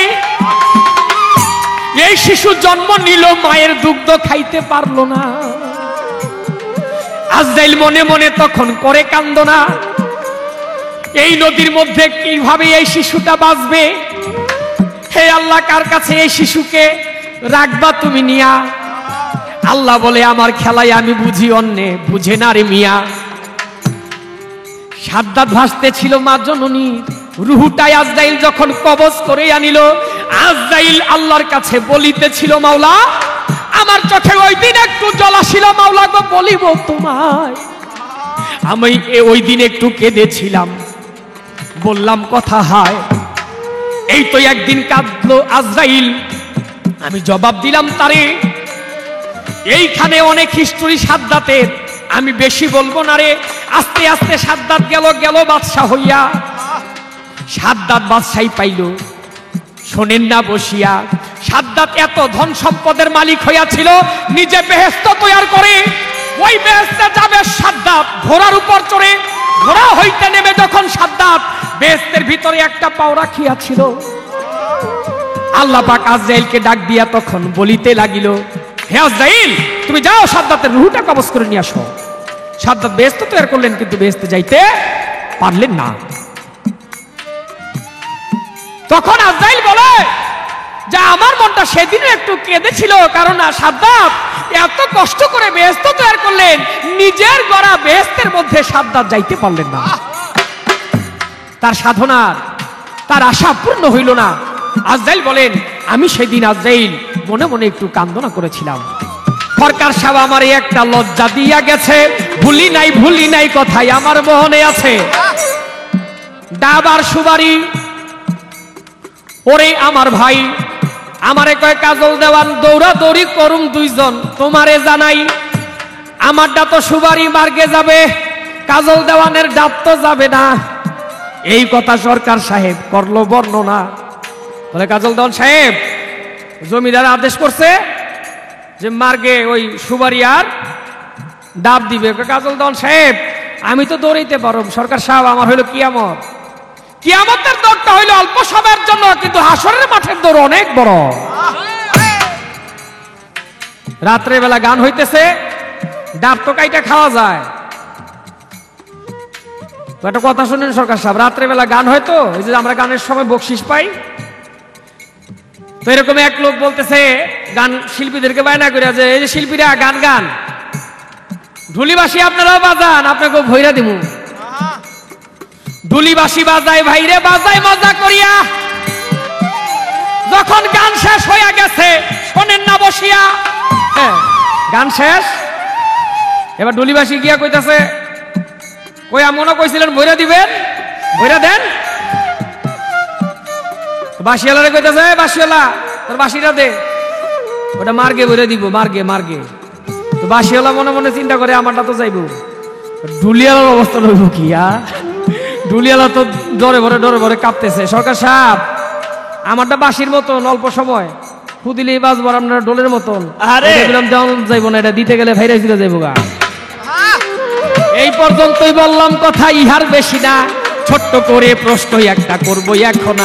এই শিশু জন্ম নিল, মায়ের দুগ্ধ খাইতে পারলো না। আজরাইল মনে মনে তখন করে কান্দনা, এই নদীর মধ্যে কিভাবে এই শিশুটা বাঁচবে? হে আল্লাহ, কার কাছে এই শিশুকে রাখবা তুমি নিয়া? আল্লাহ বলে, আমার খেলায় আমি বুঝি অন্যে, বুঝে না রে মিয়া। সাদ্দাত ভাসতে ছিল মা জননী, রুহুটাই আজরাইল যখন কবজ করে আনিল, আজরাইল আল্লাহর কাছে বলিতেছিল, মাওলা আমার চোখে ওই দিন একটু জল আসিল, মাওলা গো বলিব তোমায়, আমি ওই দিন একটু কেঁদেছিলাম, বললাম কথা হায়। এই তো একদিন কাঁদলো আজরাইল, আমি জবাব দিলাম তারে। এইখানে অনেক হিস্টোরি সাদ্দাতের, আমি বেশি বলবো না রে। আস্তে আস্তে সাদ্দাত গেল বাদশা হইয়া। সাদ্দাত বাদশাই পাইল, শোনেন না বসিয়া। সাদ্দাত এত ধন সম্পদের মালিক হইয়াছিল, নিজে বেহেশত তৈয়ার করে। ওই বেহেশতে যাবে সাদ্দাত ঘোড়ার উপর চড়ে। ঘোড়া হইতে নেমে যখন সাদ্দাত বেহেশতের ভিতরে একটা পাও রাখিয়াছিল, আল্লাহ পাক আজরাইলকে ডাক দিয়া তখন বলিতে লাগিল, হে আজরাইল, তুমি যাও সাদ্দাতের রূহটা কবজ করে নিয়ে আসো। সাদ্দাত বেহেশত তৈরি করলেন, কিন্তু বেহেশতে যাইতে পারলেন না। তখন আজরাইল বলে যে আমার মনটা সেদিনও একটু কেঁদেছিল, কারণ সাদ্দাত এত কষ্ট করে বেহেশত তৈরি করলেন, নিজের গড়া বেহেশতের মধ্যে সাদ্দাত যাইতে পারলেন না। তার সাধনার, তার আশা পূর্ণ হইল না। আজরাইল বলেন, আমি সেদিন আজরাইল মনে মনে একটু কান্দনা করেছিলাম। সরকার সাহেব আমার একটা লজ্জা দিয়া গেছে, ভুলি নাই কথাই আমার মনে আছে। ডাব আর সুবারি, ওরে আমার ভাই, আমারে কয় কাজল দেওয়ান দৌড়া দৌড়ি করুম দুইজন, তোমারে জানাই আমারটা তো সুবারি মার্গে যাবে, কাজল দেওয়ানের ডাব তো যাবে না। এই কথা সরকার সাহেব করলো বর্ণনা। বলে, কাজল দেওয়ান সাহেব, জমিদার আদেশ করছে যে মার্গে ওই সুবারি আর ডাব দিবে। কাজল দেওয়ান সাহেব, আমি তো দৌড়াইতে পারো, সরকার সাহেব আমার হইলো কিয়ামত, কিয়ামতের দৌড়টা হইলো অল্প সময়ের জন্য, কিন্তু হাসরের মাঠের দৌড় অনেক বড়। রাত্রে বেলা গান হইতেছে, ডাব তো কাইটা খাওয়া যায়। একটা কথা শুনেন সরকার সাহেব, রাত্রে বেলা গান হয় তো, এই যে আমরা গানের সময় বকশিস পাই, তো এরকম এক লোক বলতেছে গান শিল্পীদেরকে বায়না করে যে এই যে শিল্পীরা গান গান, ঢুলিবাসী আপনারাও বাজান, আপনাকে ভৈরা দিব। ঢুলিবাসী বাজায় ভাইরে বাজায় মজা করিয়া, যখন গান শেষ হইয়া গেছে শোনেন না বসিয়া। গান শেষ, এবার ঢুলিবাসী গিয়া কইতাছে, কইয়া মনে কইছিলেন ভৈরা দিবেন, ভৈরা দেন। বাসিওয়ালারে কইতাছে, বাসিওয়ালা তোর বাসিটা দে, ওটা মার্গে ভরে দিব, মার্গে মার্গে। তো বাসিওয়ালা মনে মনে চিন্তা করে আমারটা তো যাইব। ঢুলিয়ালার অবস্থা হইব কি? ঢুলিয়ালা তো ডরে ভরে কাঁপতেছে। সরকার সাহেব, আমারটা বাসির মতন, অল্প সময় খুদিলেই বাজবার, আপনার ডোলের মতন যাইব না, এটা দিতে গেলে ভাইরাস দিতে যাইব গা। এই পর্যন্তই বললাম কথা, ইহার বেশি না। ছোট্ট করে প্রশ্ন একটা করবো এখন,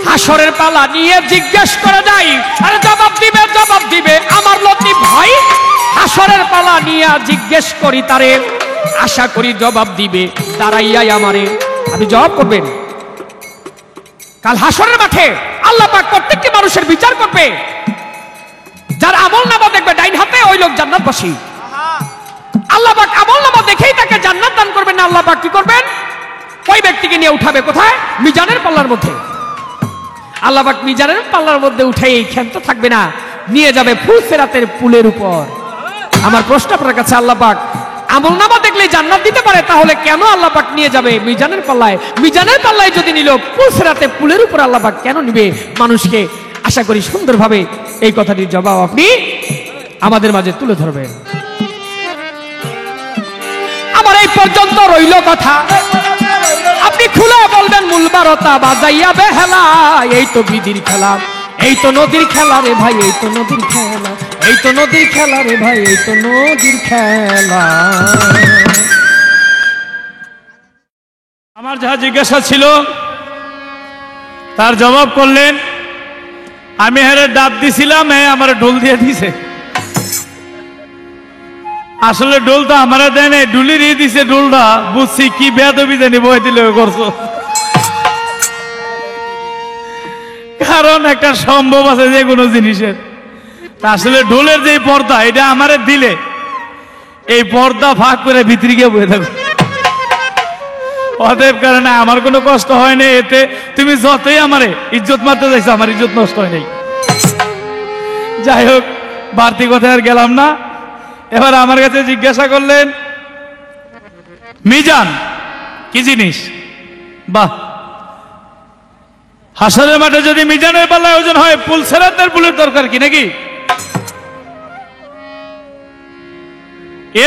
হাসরের পালা নিয়ে জিজ্ঞেস করে যাই, আরে জবাব দিবে আমার লতিফ ভাই। হাসরের পালা নিয়ে জিজ্ঞেস করি তারে, আশা করি জবাব দিবে দাঁড়াইয়াই আমারে। আপনি জবাব করবেন। কাল হাসরের মাঠে আল্লাহ পাক প্রত্যেকটি মানুষের বিচার করবে। যার আমল নামা দেখবে ডাইন হাতে, ওই লোক জান্নাতবাসী। আল্লাহ পাক আমল নামা দেখেই তাকে জান্নাত দান করবেন না, আল্লাহ পাক কি করবেন? ওই ব্যক্তিকে নিয়ে উঠাবে কোথায়? মিজানের পাল্লার মধ্যে। আল্লাহ পাক মিজানের পাল্লার মধ্যে উঠে এই ক্ষান্ত থাকবে না, নিয়ে যাবে ফুলসিরাতের পুলের উপর। আমার প্রশ্ন আপনার কাছে, আল্লাহ পাক আমল নামা দেখলে জান্নাত দিতে পারে, তাহলে কেন আল্লাহ পাক নিয়ে যাবে মিজানের পাল্লায়? মিজানের পাল্লায় যদি নিল, ফুলসিরাতে পুলের উপর আল্লাহ পাক কেন নিবে মানুষকে? আশা করি সুন্দরভাবে এই কথাটির জবাব আপনি আমাদের মাঝে তুলে ধরবেন। আমার এই পর্যন্ত রইল কথা, আপনি খুলে বলবেন মূল বারতা বাজাইয়া বেহেলা। এই তো বিধির খেলা, এই তো নদীর খেলা রে ভাই, এই তো নদীর খেলা, এই তো নদীর খেলা রে ভাই, এই তো নদীর খেলা। আমার যা জিজ্ঞাসা ছিল তার জবাব করলেন। আমি হেরে ডাব দিছিলাম, আমার ঢোল দিয়ে দিছে। আসলে ডোল তো আমারা দেয় নাই, ডুলিরই দিছে ডোলটা। বুঝছি কি বেয়াদবি জানি বই দিলে করছো, কারণ একটা সম্ভব আছে যে কোনো জিনিসের। আসলে ঢোলের যে পর্দা, এটা আমারে দিলে এই পর্দা ফাঁক করে ভিতরে গিয়ে বয়ে থাকো। অতএব কারণে আমার কোনো কষ্ট হয় না এতে। তুমি যতই আমারে ইজ্জত মারতে চাইছো, আমার ইজ্জত নষ্ট হয় নাই। যাই হোক, বাড়তি কথা আর গেলাম না। এবার আমার কাছে জিজ্ঞাসা করলেন, মিজান কি জিনিস? বাহ, হাসরের মাঠে যদি মিজানের পাল্লায় ওজন হয়, ফুলসিরাতের পুলের দরকার কি নাকি?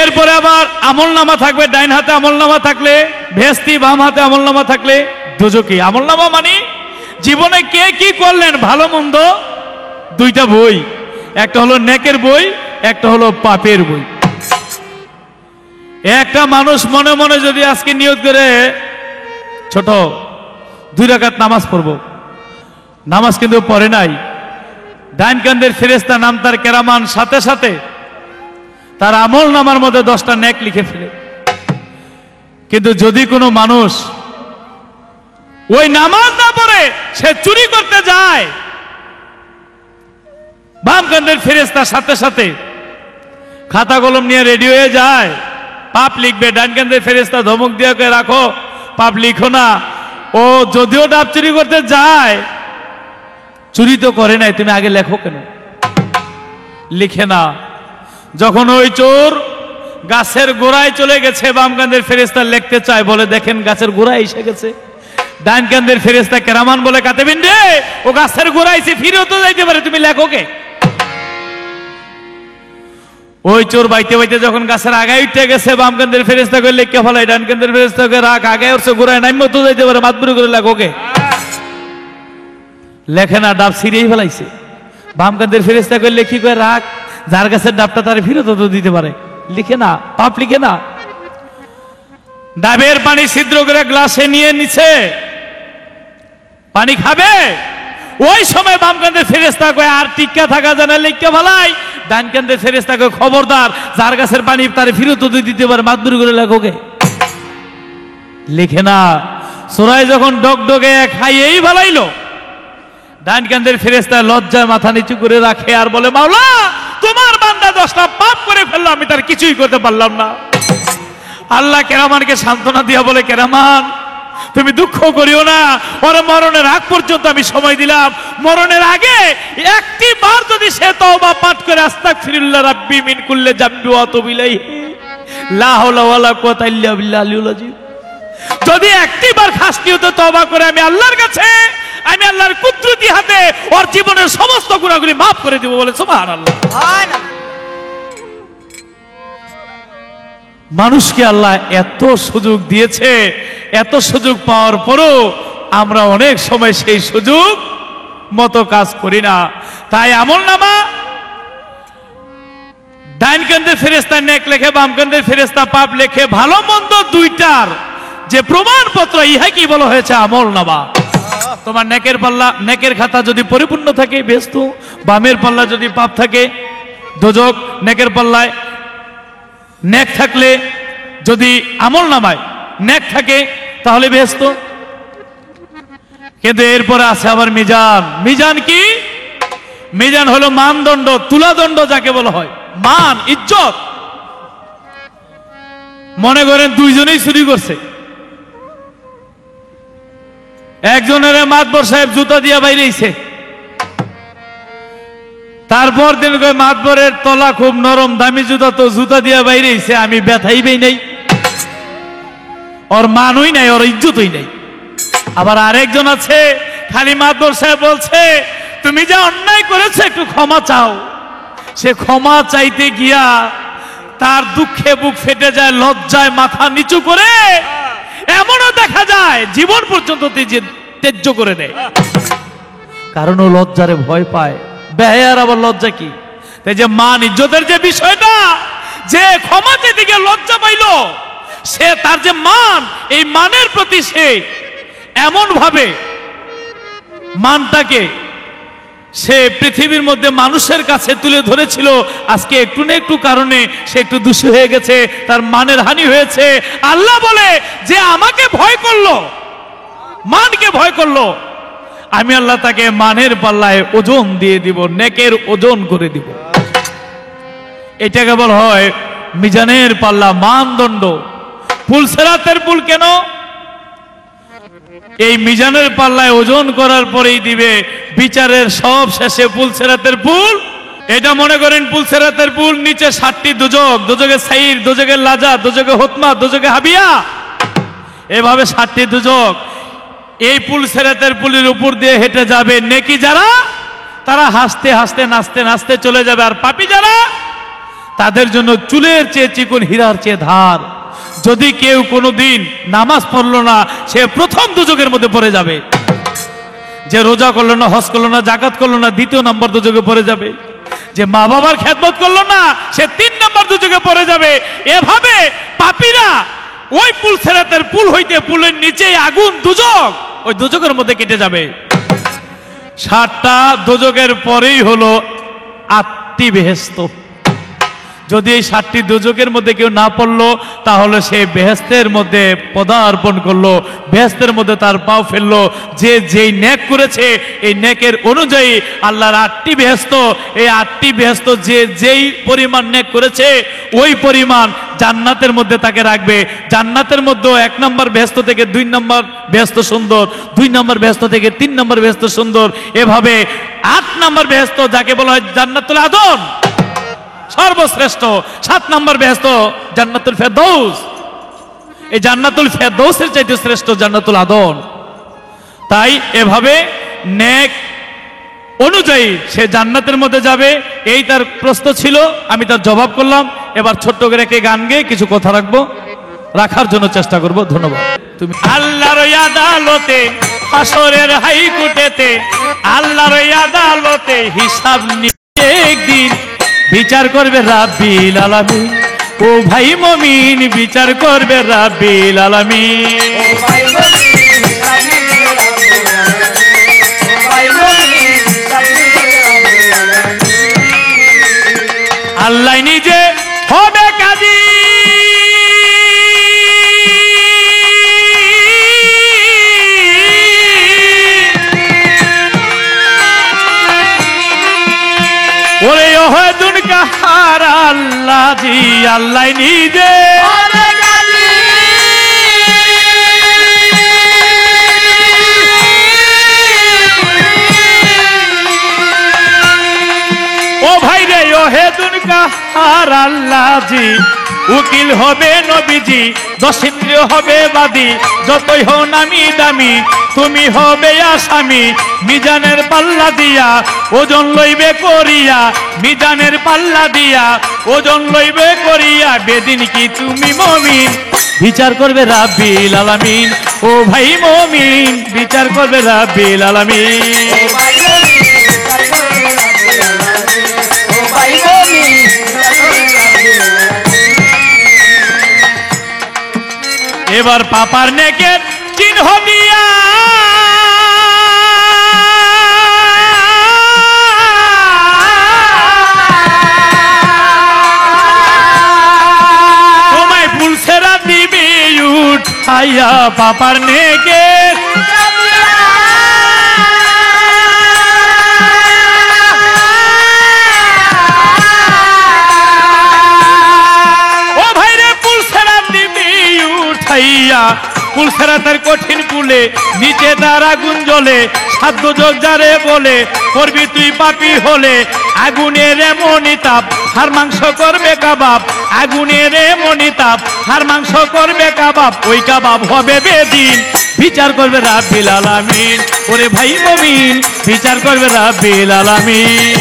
এরপরে আবার আমল নামা থাকবে, ডাইন হাতে আমল নামা থাকলে ভেস্তি, বাম হাতে আমল নামা থাকলে দোজখী। আমল নামা মানে জীবনে কে কি করলেন, ভালো মন্দ, দুইটা বই। একটা হলো নেকের বই, একটা হলো পাপের বই। একটা মানুষ মনে মনে যদি আজকে নিয়ত করে ছোট 2 রাকাত নামাজ পড়ব, নামাজ কিন্তু পড়ে নাই। ডাইন কান্দের ফেরেশতা নাম তার কেরামান, সাথে সাথে তার আমল নামার মধ্যে 10টা নেক লিখে ফেলে। কিন্তু যদি কোনো মানুষ ওই নামাজ না পড়ে সে চুরি করতে যায়, বাম কান্দের ফেরেশতা সাথে সাথে খাতা কলম নিয়ে রেডি হয়ে যায়, পাপ লিখবে। ডান কান্দের ফেরেশতা ধমক দিয়ে রাখো, পাপ লিখো না। ও যদিও ডাব চুরি করতে যায়, চুরি তো করে নাই, তুমি আগে লেখো কেন? লিখে না। যখন ওই চোর গাছের গোড়ায় চলে গেছে, বাম কান্দের ফেরেশতা লিখতে চায়, বলে দেখেন গাছের গোড়ায় এসে গেছে। ডান কান্দের ফেরেশতা কেরামান বলে কাতেবিন রে, ও গাছের গোড়ায় এসে ফিরেও তো যাইতে পারে, তুমি লেখো কে? ওই চোর বাইতে বাইতে যখন গাছের আগায় উঠে গেছে, বাম কান্দের ফেরেশতা কই লিখে ফেলাই, ডান কান্দের ফেরেশতা কই রাখ, আগে ওর গোড়ায় নাইমো তো যাইতে পারে, মাতবুরি করে লেখো কে? লেখে না, ডাব ছিঁড়েই ফেলাইছে। বাম কান্দের ফেরেশতা কই লিখি কই রাখ, যার গাছের ডাবটা তার ফিরত তো দিতে পারে। লিখে না, পাপ লিখে না। ডাবের পানি ছিদ্র করে গ্লাসে নিয়ে নিছে, পানি খাবে। ওই সময় বাম কান্দের ফেরেশতা কয় আর টিক্কা থাকা যায় না, লিখে ফেলাই। ডান কান্দের ফেরেশতা কয় খবরদার, যার গাছের পানি তার ফিরত তো দিতে পারে, মাতবুরি করে লেখোকে। লিখে না। সোরাই যখন ডগডগে খাইয়েই ফেলাইলো, ডান কান্দের ফেরেশতা লজ্জায় মাথা নিচু করে রাখে আর বলে মাওলা, তোমার বান্দা 10টা পাপ করে ফেললো, আমি তার কিছুই করতে পারলাম না। আল্লাহ কেরামানকে সান্ত্বনা দিয়া বলে, কেরামান তুমি দুঃখ করিও না, ওর মরণের আগ পর্যন্ত আমি সময় দিলাম। মরণের আগে একটি বার যদি সে তওবা পাঠ করে আস্তাগফিরুল্লাহ রাব্বি মিন কুল্লি যামবি ওয়া আতুবু ইলাইহি লা হাওলা ওয়ালা কুওয়াতা ইল্লা বিল্লাহিল আযীম, যদি একটি বার খাসনিয়তে তওবা করে আমি আল্লাহর কাছে, আমি আল্লাহর কুদরতি হাতে ওর জীবনের সমস্ত গুনাহগুলি মাফ করে দিব। বলে সুবহানাল্লাহ। মানুষকে আল্লাহ এত সুযোগ দিয়েছে, এত সুযোগ পাওয়ার পরও আমরা অনেক সময় সেই সুযোগ মতো কাজ করি না। তাই আমল নামা ডাইন কান্দের ফেরেশতা নেক লেখে, বাম কান্দের ফেরেশতা পাপ লেখে। ভালো মন্দ দুইটার যে প্রমাণপত্র, ইহা কি বলা হয়েছে আমল নামা। তোমার নেকের পাল্লা, নেকের খাতা যদি পরিপূর্ণ থাকে বেহেশত, বামের পাল্লা যদি পাপ থাকে দোজক। নেকের পাল্লায় নেক থাকলে, যদি আমল নামায় নেক থাকে তাহলে বেহেশত। কিন্তু এরপরে আছে আবার মিজান। মিজান কি? মিজান হলো মানদণ্ড, তুলাদণ্ড যাকে বলা হয়, মান ইজ্জত। মনে করেন দুইজনেই চুরি করছে, একজনের মাতবর সাহেব জুতা দিয়া বাইরেছে, তারপর দিন কই মাতবরের তলা খুব নরম, দামি জুতা, তো জুতা দিয়া বাইরেছে, আমি ব্যথাই পাই নাই, ওর মানই নাই, ওর ইজ্জতই নাই। আবার আরেকজন আছে, খালি মাতবর সাহেব বলছে তুমি যা অন্যায় করেছো একটু ক্ষমা চাও, সে ক্ষমা চাইতে গিয়া তার দুঃখে বুক ফেটে যায়, লজ্জায় মাথা নিচু করে, এমনও দেখা যায় জীবন পর্যন্ত ত্যায্য করে দেয়, কারণ ও লজ্জারে ভয় পায়। বেহায়ার আবার লজ্জা কি? তাই যে মান ইজ্জতের যে বিষয়টা, যে ক্ষমা চাইতে গিয়ে লজ্জা পাইল, সে তার যে মান, এই মানের প্রতি সে এমন ভাবে মানটাকে সে পৃথিবীর মধ্যে মানুষের কাছে তুলে ধরেছিল, আজকে একটু না একটু কারণে সে একটু দোষী হয়ে গেছে, তার মানের হানি হয়েছে। আল্লাহ বলে যে আমাকে ভয় করলো, মানকে ভয় করলো, আমি আল্লাহ তাকে মানের পাল্লায় ওজন দিয়ে দিব, নেকের ওজন করে দিব। এটাকে বলা হয় মিজানের পাল্লা, মানদণ্ড। পুলসেরাতের পুল কেন? এই মিজানের পাল্লায় ওজন করার পরেই দিবে বিচারের সব শেষে পুলসেরাতের পুল। এটা মনে করেন পুলসেরাতের পুল, নিচে 7টি দোজক, দোজকে সাইর, দোজকে লাজা, দোজকে হতমা, দোজকে হাবিয়া, এভাবে 7টি দোজক। এই পুলসেরাতের পুলের উপর দিয়ে হেঁটে যাবে নেকি যারা, তারা হাসতে হাসতে নাচতে নাচতে চলে যাবে, আর পাপী যারা, তাদের জন্য চুলের চেয়ে চিকন, হীরার চেয়ে ধার। যদি কেউ কোনোদিন নামাজ পড়লো না, সে প্রথম দুজকের মধ্যে পড়ে যাবে। যে রোজা করলো না, হজ করলো না, জাকাত করলো না, 2য় নম্বর দুজকে পড়ে যাবে। যে মা বাবার খেদমত করলো না, সে 3 নম্বর দুজকে পড়ে যাবে। এভাবে পাপীরা ওই পুলসেরাতের পুল হইতে পুলের নিচে আগুন দুজক, ওই দুজকের মধ্যে কেটে যাবে। 7টা দোজকের পরেই হলো 8টি বেহেশত। যদি এই 7টি দোজকের মধ্যে কেউ না পড়লো তাহলে সে বেহেশতের মধ্যে পদার্পণ করলো, বেহেশতের মধ্যে তার পাও ফেললো। যে যেই নেক করেছে এই নেকের অনুযায়ী আল্লাহর 8টি বেহেশত, এই 8টি বেহেশত যে যেই পরিমাণ নেক করেছে ওই পরিমাণ জান্নাতের মধ্যে তাকে রাখবে। জান্নাতের মধ্যে 1 নম্বর বেহেশত থেকে 2 নম্বর বেহেশত সুন্দর, 2 নম্বর বেহেশত থেকে 3 নম্বর বেহেশত সুন্দর, এভাবে 8 নম্বর বেহেশত যাকে বলা হয় জান্নাতুল আদন সর্বশ্রেষ্ঠ, 7 নম্বর বেহেশত জান্নাতুল ফেরদৌস। এই জান্নাতুল ফেরদৌসের চাইতে শ্রেষ্ঠ জান্নাতুল আদন। তাই এভাবে নেক অনুযায়ী সে জান্নাতের মধ্যে যাবে। এই তার প্রশ্ন ছিল, আমি তার জবাব করলাম। এবার ছোট্ট করে একটি গান গেয়ে কিছু কথা রাখার জন্য চেষ্টা করব। ধন্যবাদ। তুমি আল্লাহর আদালতে, হাসরের হাইকোর্টেতে, আল্লাহর আদালতে হিসাব নিয়ে একদিন বিচার করবে রাব্বিল আলামিন। ও ভাই মুমিন, বিচার করবে রাব্বিল আলামিন। আল্লাহ নিজে হবে কাজী, ওরে ওহদুন কাহার আল্লাহ জি, আল্লাহ নিজে হবে কাজী। ও ভাই রে ওহেদুন কাহার আল্লাহ জি, উকিল হবে নবীজি, 10 ইন্দ্রিয় হবে বাদী, যতই হও নামি দামি তুমি হবে আসামি। মিজানের পাল্লা দিয়া ওজন লইবে করিয়া, মিজানের পাল্লা দিয়া ওজন লইবে করিয়া, বেদিন কি তুমি মুমিন, বিচার করবে রাব্বিল আলামিন। ও ভাই মুমিন, বিচার করবে রাব্বিল আলামিন। এবার পাপার নেকের চিহ্ন দিয়া তোমায় পুলসেরা দিবে উঠাইয়া, পাপার নেকের পুলসেরাতের কঠিন কুলে নিচে তার আগুন জ্বলে, সাধ্য যোগ যারে বলে করবি তুই পাপি হলে, আগুনের এমনই তাপ হার মাংস করবে কাবাব, আগুনের এমনই তাপ হার মাংস করবে কাবাব, ওই কাবাব হবে বেদিন, বিচার করবে রাব্বিল আলামিন। ওরে ভাই মুমিন, বিচার করবে রাব্বিল আলামিন।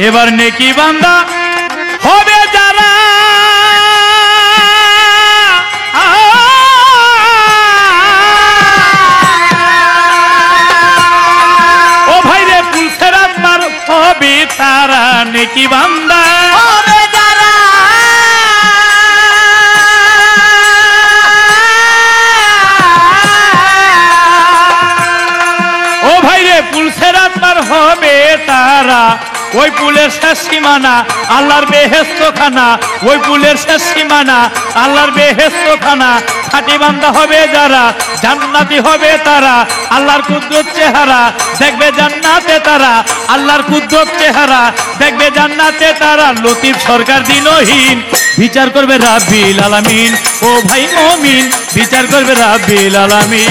এবার নেকি বান্দা হবে যারা, ও ভাই রে পুলসেরাত মার হবে তারা, নেকি বান্দা হবে যারা, ও ভাই রে পুলসেরাত মার হবে তারা, ওই পুলের শেষ সীমানা আল্লাহর বেহেশত খানা, ওই পুলের শেষ সীমানা আল্লাহর বেহেশত খানা। খাঁটি বান্দা হবে যারা, জান্নাতি হবে তারা, আল্লাহর কুদরত চেহারা দেখবে জান্নাতে তারা, আল্লাহর কুদরত চেহারা দেখবে জান্নাতে তারা। লতিফ সরকার দিনহীন, বিচার করবে রাব্বিল আলামিন। ও ভাই মুমিন, বিচার করবে রাব্বিল আলামিন।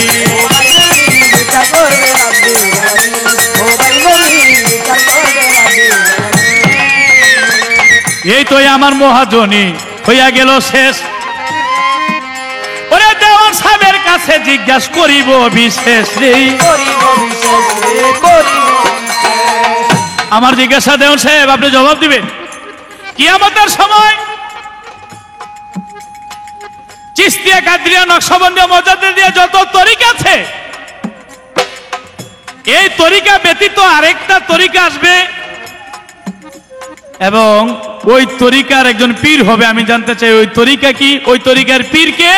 এই তো আমার মহাজনী হইয়া গেল শেষ। ওরে দেওয়ান সাহেবের কাছে জিজ্ঞাসা করিব বিশেষ রে, আমার জিজ্ঞাসা দেওয়ান সাহেব আপনি জবাব দিবেন। কিয়ামতের সময় চিশতিয়া, কাদরিয়া, নকশবন্দিয়া, মুজাদ্দিদিয়া যত তরিকা আছে, এই তরিকা ব্যতীত আরেকটা তরিকা আসবে এবং ওই তরিকার একজন পীর হবে। আমি জানতে চাই ওই তরিকা কি, ওই তরিকার পীরকে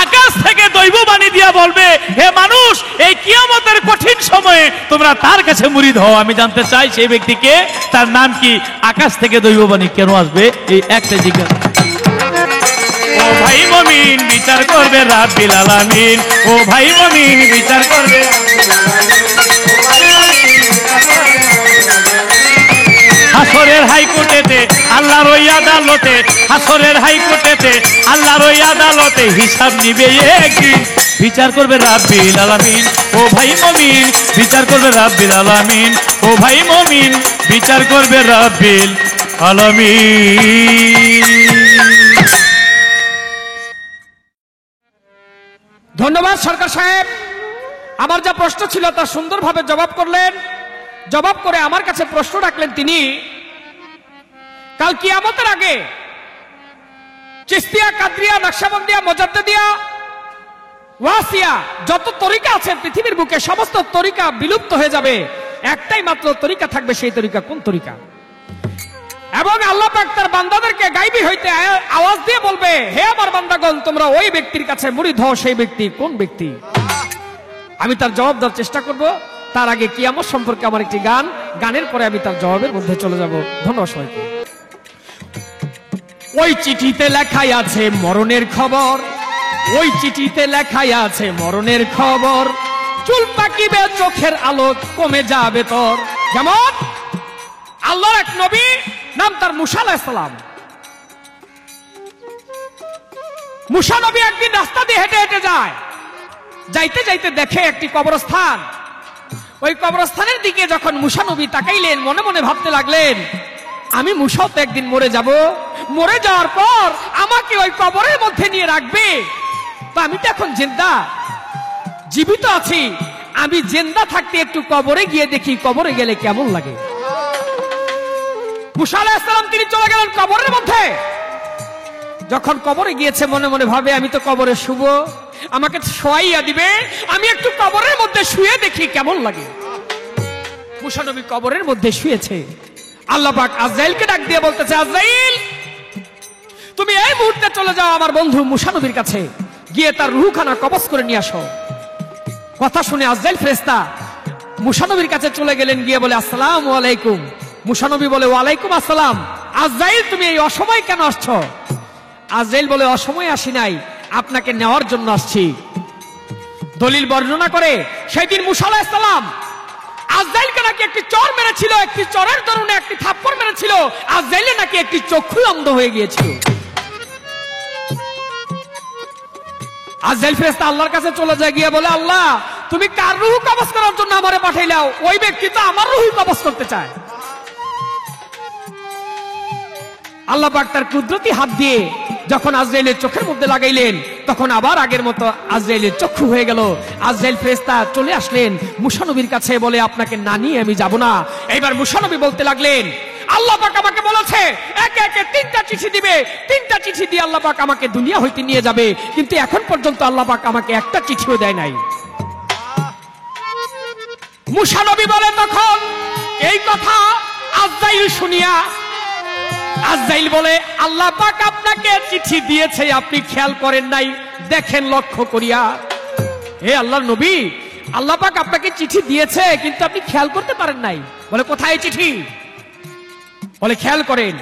আকাশ থেকে দৈববাণী দিয়া বলবে, হে মানুষ, এই কিয়ামতের কঠিন সময়ে তোমরা তার কাছে মুরিদ হও। আমি জানতে চাই সেই ব্যক্তিকে, তার নাম কি, আকাশ থেকে দৈববাণী কেন আসবে? এই একটা জিজ্ঞাসা। ও ভাই মুমিন, বিচার করবে রাব্বিল আলামিন। ও ভাই মুমিন, বিচার করবে হাসরের হাইকোর্টেতে, আল্লাহর ওই আদালতে, হাসরের হাইকোর্টেতে, আল্লাহর ওই আদালতে হিসাব নিবে একদিন। বিচার করবে রাব্বিল আলামিন। ও ভাই মুমিন, বিচার করবে রাব্বিল আলামিন। ও ভাই মুমিন, বিচার করবে রাব্বিল আলামিন। ধন্যবাদ সরকার সাহেব, আমার যা প্রশ্ন ছিল তা সুন্দরভাবে জবাব করলেন। জবাব করে আমার কাছে প্রশ্ন রাখলেন তিনি, কাল কিয়ামতের আগে চিশতিয়া, কাদরিয়া, নকশবন্দিয়া, মুজাদ্দিদিয়া, ওয়াসিয়া যত তরিকা আছে পৃথিবীর বুকে, সমস্ত তরিকা বিলুপ্ত হয়ে যাবে। একটাই মাত্র তরিকা থাকবে। সেই তরিকা কোন তরিকা? এবং আল্লাহ পাক তার বান্দাদেরকে গায়বী হইতে আওয়াজ দিয়ে বলবে, হে আমার বান্দাগণ, তোমরা ওই ব্যক্তির কাছে মুরিদ হও। সেই ব্যক্তি কোন ব্যক্তি? আমি তার জবাব দেওয়ার চেষ্টা করব। তার আগে কিয়ামত সম্পর্কে আমার একটি গান, গানের পরে আমি তার জবাবের মধ্যে চলে যাব। ধন্যবাদ সবাইকে। ওই চিঠিতে লেখাই আছে মরণের খবর, ওই চিঠিতে লেখাই আছে মরণের খবর। চুল পাকিবে, চোখের আলো কমে যাবে তোর। যেমন আল্লাহর এক নবী, নাম তার মুসা আলাইহিস সালাম। মুসা নবী একদিন রাস্তা দিয়ে হেঁটে হেঁটে যায়, যাইতে যাইতে দেখে একটি কবরস্থান। ওই কবরস্থানের দিকে যখন মুসা নবী তাকাইলেন, মনে মনে ভাবতে লাগলেন, আমি মুসাও তো একদিন মরে যাব, মরে যাওয়ার পর আমাকে ওই কবরের মধ্যে নিয়ে রাখবে। তো আমি তো এখন জিন্দা, জীবিত আছি, আমি জিন্দা থাকতে একটু কবরে গিয়ে দেখি কবরে গেলে কেমন লাগে। মুসা আলাইহিস সালাম তিনি চলে গেলেন কবরের মধ্যে। যখন কবরে গিয়েছে, মনে মনে ভাবে, আমি তো কবরে শুব, আমাকে শোয়াইয়া দিবে, আমি একটু কবরের মধ্যে শুয়ে দেখি কেমন লাগে। মুসা নবী কবরের মধ্যে শুয়েছে। আল্লাহ পাক আজরাইলকে ডাক দিয়ে বলতেছে, আজরাইল, তুমি এই মুহূর্তে চলে যাও আমার বন্ধু মুসা নবীর কাছে, গিয়ে তার রূহখানা কবজ করে নিয়ে আসো। কথা শুনে আজরাইল ফেরেশতা মুসা নবীর কাছে চলে গেলেন, গিয়ে বলে, আসসালামু আলাইকুম। মুসা নবী বলে, ওয়ালাইকুম আসসালাম। আজরাইল, তুমি এই অসময় কেন আসছো? আজরাইল বলে, অসময় আসি নাই, আপনাকে নেওয়ার জন্য আসছি। দলিল বর্ণনা করে, সেদিন মুসা আলাইহিস সালাম আজরাইলকে নাকি একটি চর মেরেছিল, একটি চরের দরুনে একটি থাপ্পড় মেরেছিল। আজরাইলে নাকি একটি চক্ষু অন্ধ হয়ে গিয়েছিল। আজরাইল ফেরেশতা আল্লাহর কাছে চলে যায়, গিয়ে বলে, আল্লাহ, তুমি কার রূহ কবজ করার জন্য আমারে পাঠাইলাও? ওই ব্যক্তি তো আমার রূহ কবজ করতে চায়। আল্লাহ পাক তার কুদরতি হাত দিয়ে যখন আজরাইলের চোখের মধ্যে লাগাইলেন, তখন আবার আগের মতো আজরাইলের চক্ষু হয়ে গেল। আজরাইল ফেরেশতা চলে আসলেন মুসা নবীর কাছে, বলে, আপনাকে না নিয়ে আমি যাব না। এইবার মুসা নবী বলতে লাগলেন, আল্লাহ পাক আমাকে বলেছে একে একে 3টা চিঠি দিবে, 3টা চিঠি দিয়ে আল্লাহ পাক আমাকে দুনিয়া হইতে নিয়ে যাবে, কিন্তু এখন পর্যন্ত আল্লাহ পাক আমাকে একটা চিঠিও দেয় নাই। মুসা নবী বলে, তখন এই কথা আজরাইল শুনিয়া আজরাইল বলে, আল্লাহ পাক আপনাকে চিঠি দিয়েছে, আপনি খেয়াল করেন নাই, দেখেন লক্ষ্য করিয়া। হে আল্লাহর নবী, আল্লাহ পাক আপনাকে চিঠি দিয়েছে, কিন্তু আপনি খেয়াল করতে পারেন নাই। বলে, কোথায় চিঠি? বলে, খেয়াল করেন,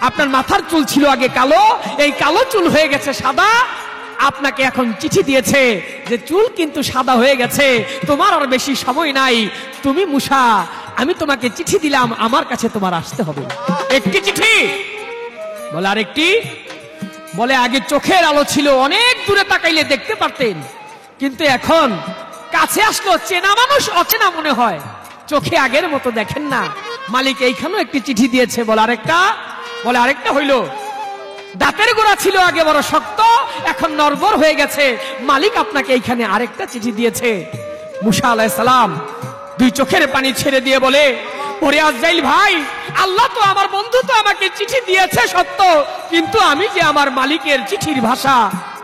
আপনার মাথার চুল ছিল আগে কালো, এই কালো চুল হয়ে গেছে সাদা। আপনাকে এখন চিঠি দিয়েছে যে চুল কিন্তু সাদা হয়ে গেছে, তোমার আর বেশি সময় নাই, তুমি মুসা, আমি তোমাকে চিঠি দিলাম, আমার কাছে তোমার আসতে হবে। একটি চিঠি? বলে, আরেকটি? বলে, আগে চোখের আলো ছিল, অনেক দূরে তাকাইলে দেখতে পারতেন, কিন্তু এখন কাছে আসলো চেনা মানুষ অচেনা মনে হয়, চোখে আগের মতো দেখেন না। মালিক এইখানেও একটি চিঠি দিয়েছে। বলে, আরেকটা? বলে, আরেকটা হইল, দাঁতের গোড়া ছিল আগে বড় শক্ত, এখন নরবর হয়ে গেছে, মালিক আপনাকে এইখানে আরেকটা চিঠি দিয়েছে। মুসা আলাইহিস সালাম 2 চোখের পানি ছেড়ে দিয়ে বলে, ওরে আজরাইল ভাই, আল্লাহ তো, আমার বন্ধু তো আমাকে চিঠি দিয়েছে সত্য, কিন্তু আমি যে আমার মালিকের চিঠির ভাষা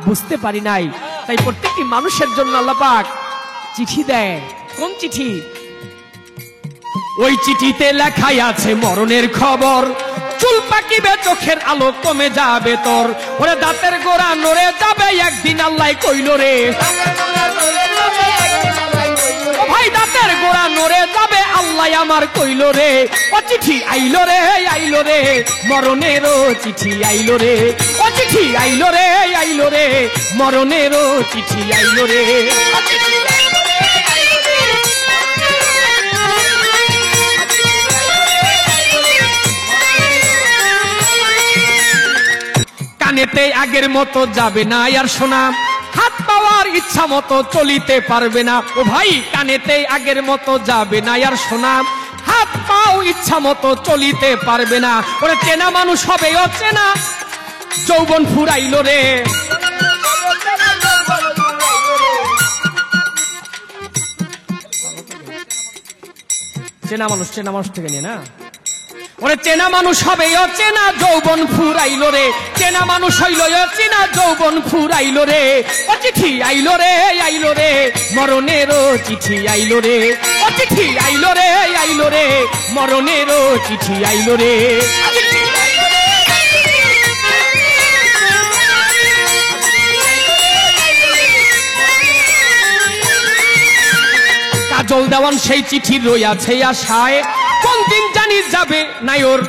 বুঝতে পারি নাই, তাই প্রত্যেকটি মানুষের জন্য আল্লাহ পাক চিঠি দেয়। কোন চিঠি? ওই চিঠিতে লেখাই আছে মরণের খবর, চুল পাকিবে, চোখের আলো কমে যাবে তোর। ওরে দাঁতের গোড়া নড়ে যাবে একদিন, আল্লাহ কইল রে। ও ভাই দাঁতের গোড়া নড়ে যাবে, আল্লাহ আমার কইল রে। ও চিঠি আইলো রে, আইলো রে, মরণেরও চিঠি আইলো রে। ও চিঠি আইলো রে, আইলো রে, মরণেরও চিঠি আইলো রে। কানেতে আগের মতো যাবে না আর শোনা, হাত পাওয়ার ইচ্ছা মতো চলিতে পারবে না। ও ভাই কানেতে আগের মতো যাবে না আর শোনা, হাত পাও ইচ্ছা মতো চলিতে পারবে না। ওরে চেনা মানুষ হবে অচেনা, যৌবন ফুরাইলো রে। চেনা মানুষ থেকে নিয়ে না। ওরে চেনা মানুষ হবে অচেনা, যৌবন ফুরাইলো রে। চেনা মানুষ হইল অচেনা, যৌবন ফুরাইলো রে। ও চিঠি আইলো রে, আইলো রে, মরণেরও চিঠি আইলো রে। ও চিঠি আইলো রে, আইলো রে, মরণেরও চিঠি আইলো রে। কাজল দেওয়ান সেই চিঠি রইয়াছে আশায়, কোন দিন জানি যাবে নাই ওর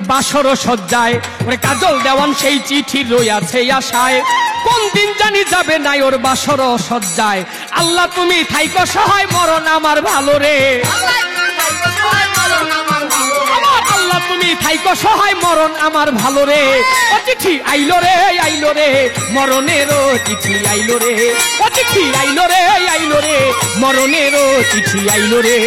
বাসর সজ্জায়। ওরে কাজল দেওয়ান সেই চিঠি রইয়াছে আশায়, কোন দিন জানি যাবে নাই ওর বাসর সজ্জায়। আল্লাহ তুমি থাইকো সহায়, মরণ আমার ভালো রে। আল্লাহ তুমি থাইকো সহায়, মরণ আমার ভালো রে। ও চিঠি আইলো রে, আইলো রে, মরণেরও চিঠি আইলো রে। ও চিঠি আইলো রে, আইলো রে, মরণেরও চিঠি আইলো রে।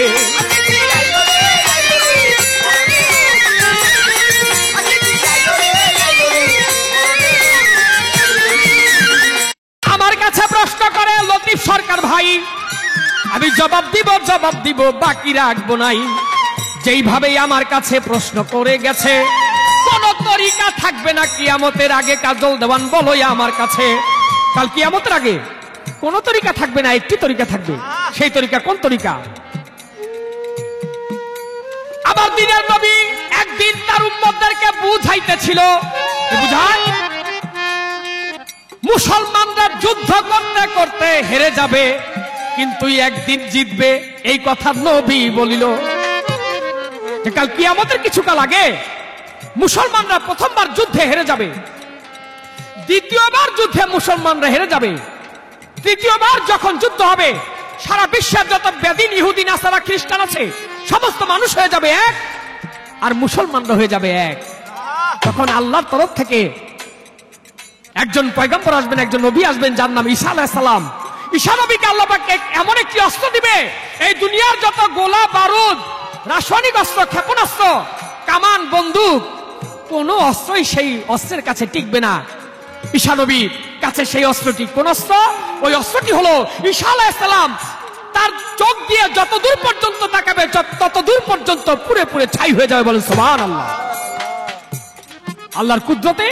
আমার কাছে প্রশ্ন করে লতিফ সরকার ভাই, আমি জবাব দিব, বাকি রাখবো নাই। যেইভাবে আমার কাছে প্রশ্ন করে গেছে, কোন তরিকা থাকবে না কিয়ামতের আগে। কাজল দেওয়ান বলো আমার কাছে, কাল কিয়ামতের আগে কোন তরিকা থাকবে না, একটি তরিকা থাকবে। সেই তরিকা কোন তরিকা? আমার দিনের নবী একদিন তার উম্মতদেরকে বুঝাইতেছিল, বুঝায় মুসলমানরা যুদ্ধ করতে করতে হেরে যাবে, কিন্তু একদিন জিতবে, এই কথা নবী বলিল। কাল কিয়ামতের কিছুকাল আগে মুসলমানরা প্রথমবার যুদ্ধে হেরে যাবে, দ্বিতীয়বার যুদ্ধে মুসলমানরা হেরে যাবে, তৃতীয়বার যখন যুদ্ধ হবে সারা বিশ্বের যত বেদিন, ইহুদি, নাসারা, খ্রিস্টান আছে সমস্ত মানুষ হয়ে যাবে এক, আর মুসলমানরা হয়ে যাবে এক। তখন আল্লাহর তরফ থেকে একজন পয়গম্বর আসবেন, একজন নবী আসবেন, যার নাম ঈসা আলাইহিস সালাম। ঈসা নবীকে আল্লাহ পাক এমন একটি অস্ত্র দিবে, এই দুনিয়ার যত গোলা বারুদ, রাসায়নিক অস্ত্র, ক্ষেপণাস্ত্র, কামান, বন্দুক, কোন অস্ত্রই সেই অস্ত্রের কাছে টিকবে না। ঈসা নবীর কাছে সেই অস্ত্রটি কোন অস্ত্র? ওই অস্ত্রটি হলো ঈসা আলাইহিস সালাম। তার চোখ দিয়ে যত দূর পর্যন্ত তাকাবে তত দূর পর্যন্ত পুরে পুরে ছাই হয়ে যাবে। বলেন সুবহানাল্লাহ। আল্লাহর কুদরতে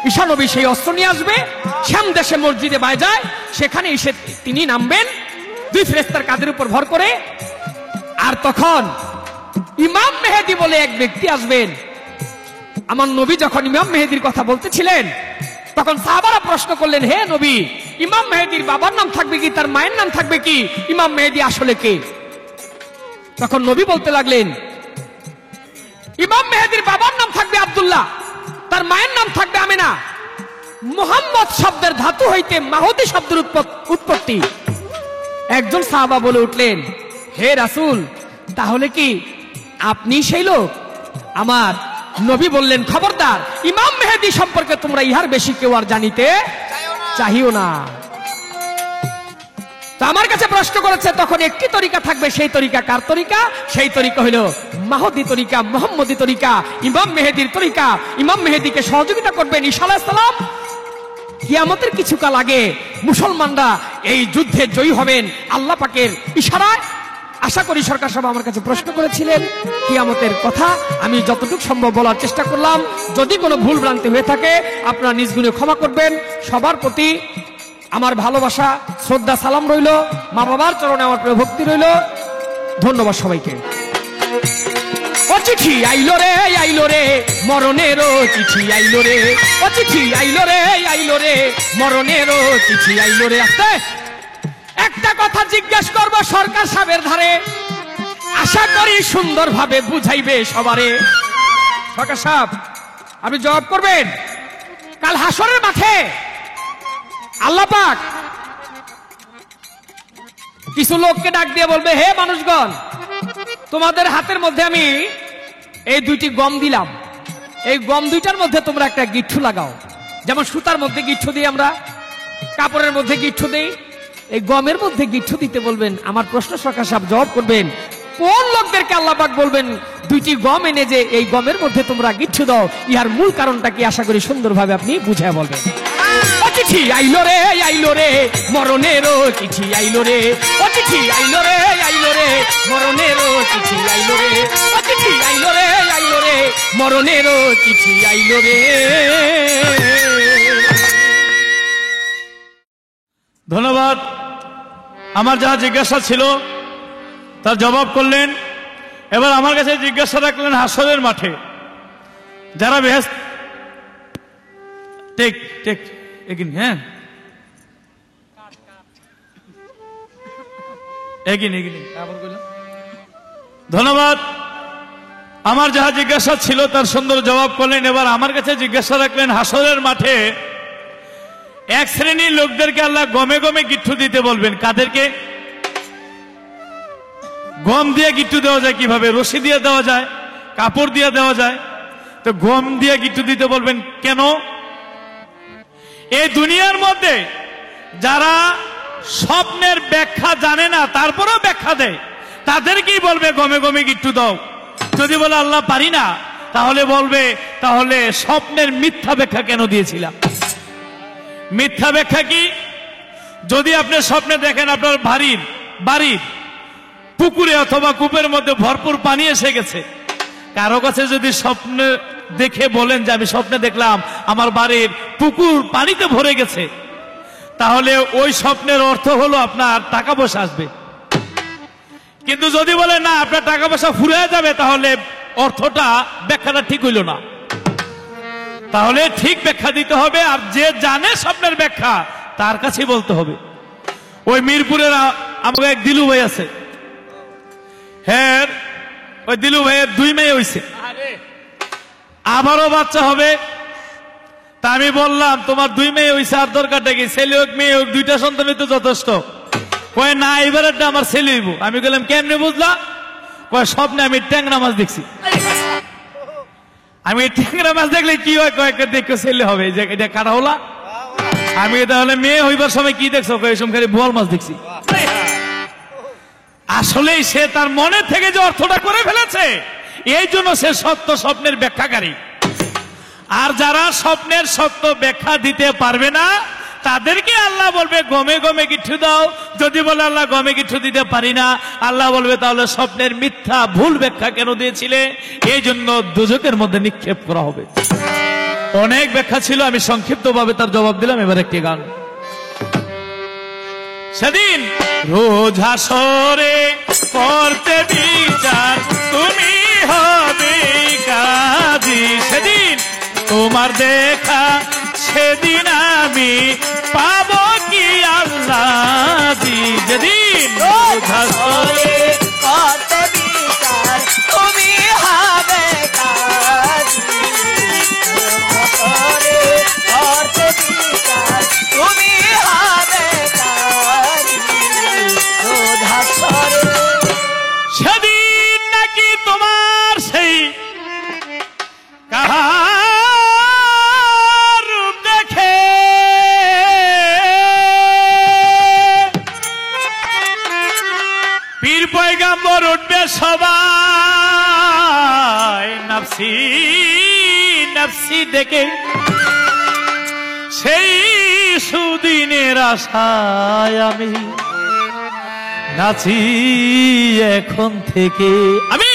ঈসা নবী সেই অস্ত্র নিয়ে আসবে, শ্যাম দেশে মসজিদে বায়জায়, সেখানে এসে তিনি নামবেন দুই ফেরেশতার কাঁধের উপর ভর করে। আর তখন ইমাম মেহেদী বলে এক ব্যক্তি আসবেন। আমার নবী যখন ইমাম মেহেদীর কথা বলতেছিলেন, তখন সাহাবারা প্রশ্ন করলেন, হে নবী, ইমাম মেহেদীর বাবার নাম থাকবে কি, তার মায়ের নাম থাকবে কি, ইমাম মেহেদী আসলে কে? তখন নবী বলতে লাগলেন, ইমাম মেহেদীর বাবার নাম থাকবে আব্দুল্লাহ, তার মায়ের নাম থাকবে আমিনা। মুহাম্মদ শব্দের ধাতু হইতে মাহদী শব্দের উৎপত্তি। একজন সাহাবা বলে উঠলেন, হে রাসূল, তাহলে কি আপনি সেই লোক? আমার নবী বললেন, খবরদার, ইমাম মেহেদী সম্পর্কে তোমরা ইহার বেশি কেউ আর জানিতে চাহিও না। তো আমার কাছে প্রশ্ন করেছে, তখন একটি তরিকা থাকবে, সেই তরিকা কার তরিকা? সেই তরিকা হলো মাহদী তরিকা, মুহাম্মদী তরিকা, ইমাম মেহেদীর তরিকা। ইমাম মেহেদীকে সহযোগিতা করবেন ঈসা আলাইহিস সালাম। কিয়ামতের কিছুকাল আগে মুসলমানরা এই যুদ্ধে জয়ী হবেন আল্লাহ পাকের ইশারায়। আশা করি সরকার সাহেব আমার কাছে প্রশ্ন করেছিলেন কিয়ামতের কথা, আমি যতটুকু সম্ভব বলার চেষ্টা করলাম। যদি কোনো ভুল ভ্রান্তি হয়ে থাকে আপনারা নিজ গুণে ক্ষমা করবেন। সবার প্রতি আমার ভালোবাসা, শ্রদ্ধা, সালাম রইল। মা বাবার চরণে আমার প্রিয় ভক্তি রইল। ধন্যবাদ সবাইকে। ও চিঠি আইলো রে মরণেরও চিঠি আইলো রে, ও চিঠি আইলো রে মরণেরও চিঠি আইলো রে। আস্তে একটা কথা জিজ্ঞেস করব সরকার সাহেবের ধারে, আশা করি সুন্দরভাবে বুঝাইবে সবারে। সরকার সাহেব আপনি জবাব করবেন। কাল হাসরের মাঠে আল্লাহ পাক কিছু লোককে ডাক দিয়ে বলবে, হে মানুষগণ, তোমাদের হাতের মধ্যে আমি এই দুইটি গম দিলাম, এই গম দুইটার মধ্যে তোমরা একটা গিট্টু লাগাও। যেমন সুতার মধ্যে গিট্টু দিই আমরা, কাপড়ের মধ্যে গিট্টু দিই, এই গমের মধ্যে গিট্টু দিতে বলবেন। আমার প্রশ্ন সরকার সাহেব জবাব করবেন, কোন লোকদেরকে আল্লাহ পাক বলবেন দুইটি গম এনে যে এই গমের মধ্যে তোমরা গিট্টু দাও, ইহার মূল কারণটা কি আশা করি সুন্দরভাবে আপনি বুঝায় বলবেন। ও চিঠি আইলো রে মরণেরও চিঠি আইলো রে, ও চিঠি আইলো রে মরণেরও চিঠি আইলো রে, ও চিঠি আইলো রে মরণেরও চিঠি আইলো রে। ধন্যবাদ। আমার যা জিজ্ঞাসা ছিল তার জবাব করলেন। এবার আমার কাছে জিজ্ঞাসা রাখলেন হাসরের মাঠে যারা বেহেশত টেক টেক এগিন, হ্যাঁ এগিন এগিন, ধন্যবাদ। আমার যাহা জিজ্ঞাসা ছিল তার সুন্দর জবাব করলেন। এবার আমার কাছে জিজ্ঞাসা রাখলেন হাসরের মাঠে এক শ্রেণীর লোকদেরকে আল্লাহ গমে গমে গিট্টু দিতে বলবেন। কাদেরকে? গম দিয়ে গিট্টু দেওয়া যায় কিভাবে? রশি দিয়ে দেওয়া যায়, কাপড় দিয়ে দেওয়া যায়, তো গম দিয়ে গিট্টু দিতে বলবেন কেন? এই দুনিয়ার মধ্যে যারা স্বপ্নের ব্যাখ্যা জানে না তারপরেও ব্যাখ্যা দেয়, তাদেরকেই বলবে গমে গমে গিট্টু দাও। যদি বলে আল্লাহ পারি না, তাহলে বলবে তাহলে স্বপ্নের মিথ্যা ব্যাখ্যা কেন দিয়েছিলাম? মিথ্যা ব্যাখ্যা কি? যদি আপনি স্বপ্নে দেখেন আপনার বাড়ির পুকুরে অথবা কূপের মধ্যে ভরপুর পানি এসে গেছে, কারো কাছে যদি স্বপ্নে দেখে বলেন যে আমি স্বপ্নে দেখলাম আমার বাড়ির পুকুর পানিতে ভরে গেছে, তাহলে ওই স্বপ্নের অর্থ হলো আপনার টাকা পয়সা আসবে। কিন্তু যদি বলে না আপনার টাকা পয়সা ফুরিয়ে যাবে, তাহলে অর্থটা ব্যাখ্যাটা ঠিক হইল না। তাহলে ঠিক ব্যাখ্যা দিতে হবে, আর যে জানে স্বপ্নের ব্যাখ্যা তার কাছেই বলতে হবে। ওই মিরপুরের আমাকে এক দিলু ভাই আছে, হ্যাঁ ওই দিলু ভাইয়ের 2 মেয়ে হইছে, আবারও বাচ্চা হবে। তা আমি বললাম তোমার 2 মেয়ে হইছে, আর দরকারটা কি? ছেলে হোক মেয়ে হোক, 2টা সন্তানই তো যথেষ্ট। কয় না এবারেরটা আমার ছেলে হইব। আমি বললাম কেমনে বুঝলা? কয় স্বপ্নে আমি ট্যাংরা মাছ দেখছি। আমি ট্যাংরা মাছ দেখলে কি হয়? কয়েকটা দেখে ছেলে হবে, যে এটা কাটা হলা। আমি তাহলে মেয়ে হইবার সময় কি দেখছো? কয় এসব খালি বোয়াল মাছ দেখছি। আসলেই সে তার মনে থেকে যে অর্থটা করে ফেলেছে, এই জন্য সে সত্য স্বপ্নের ব্যাখ্যাকারী। আর যারা স্বপ্নের সত্য ব্যাখ্যা দিতে পারবে না, তাদেরকে আল্লাহ বলবে গমে গমে গিট্টু দাও। যদি বলে আল্লাহ গমে গিট্টু দিতে পারি না, আল্লাহ বলবে তাহলে স্বপ্নের মিথ্যা ভুল ব্যাখ্যা কেন দিয়েছিলে? এই জন্য দোজখের মধ্যে নিক্ষেপ করা হবে। অনেক ব্যাখ্যা ছিল, আমি সংক্ষিপ্তভাবে তার জবাব দিলাম। এবার একটি গান। সেদিন রোজ হাসরে করতে বিচার, তুমি হবে কাজী। সেদিন তোমার দেখা, সেদিন আমি পাবো কি আল্লাহ? যেদিন রোজ হাসরে করতে বিচার, তুমি হবে কাজী। করতে বিচার, তুমি হবে কাজী। রোজ হাসরে সেদিন নাকি তোমার সেই কাহার রূপ দেখে পীর পয়গাম্বর উঠবে সবাই নফসি নফসি ডেকে। সেই সুদিনের আশায় আমি নাচি এখন থেকে। আমি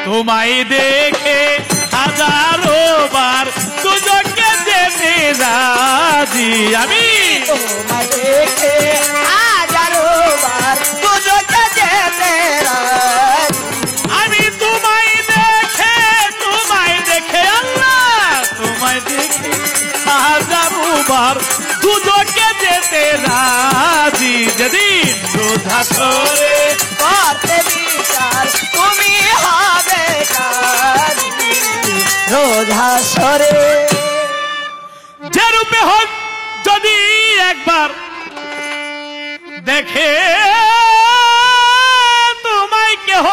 তোমায় দেখে হাজারো বার দুজকে যেতে রাজি। আমি তোমায় দেখে হাজারো বার দুজকে যেতে রাজি। আমি তোমায় দেখে বার দুজকে যেতে রাজি যেদিন রোধাসরে করতে বিচার তুমি হবে কাজী রোজা সরে যে রূপে হোক যদি একবার দেখে তোমায় কেহ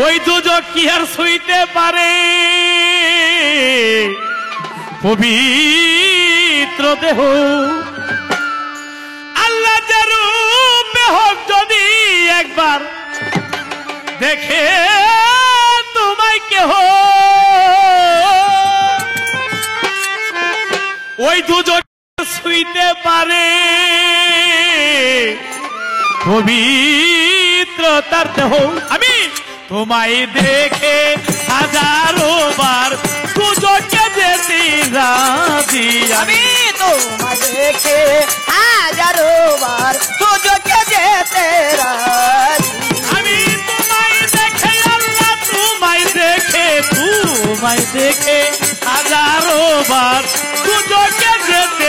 ওই দুজক কি আর সইতে পারে পবিত্র দেহ আল্লাহ যে রূপে হোক যদি একবার দেখে তোমায় কেহ ওই দুজন শুইতে পারে পবিত্র তার দেহ আমি তোমায় দেখে হাজারো বার দুজকে যেতে রাজি আমি তোমায় দেখে হাজারো বার দুজকে যেতে রাজি আমি তোমায় দেখে আল্লাহ তোমায় দেখে হাজারো বার দুজকে যেতে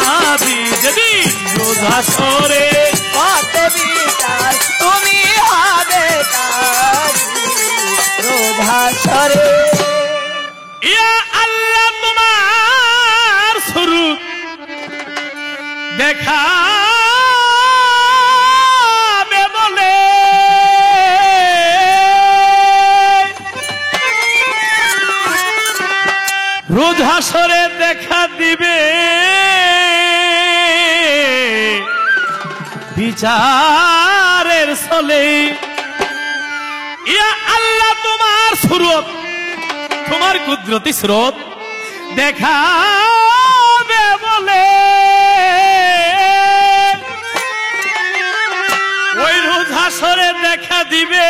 রাজি যেদিন রোধাসরে করতে বিচার তুমি হবে কাজী রোজা সরে ইয়া আল্লাহ তোমার স্বরূপ দেখা বলে রোজ হাসরে দেখা দিবে বিচারের চলে ইয়া আল্লাহ তোমার স্রোত তোমার কুদরতি স্রোত দেখাবে বলে ওই রোজ হাসরে দেখা দিবে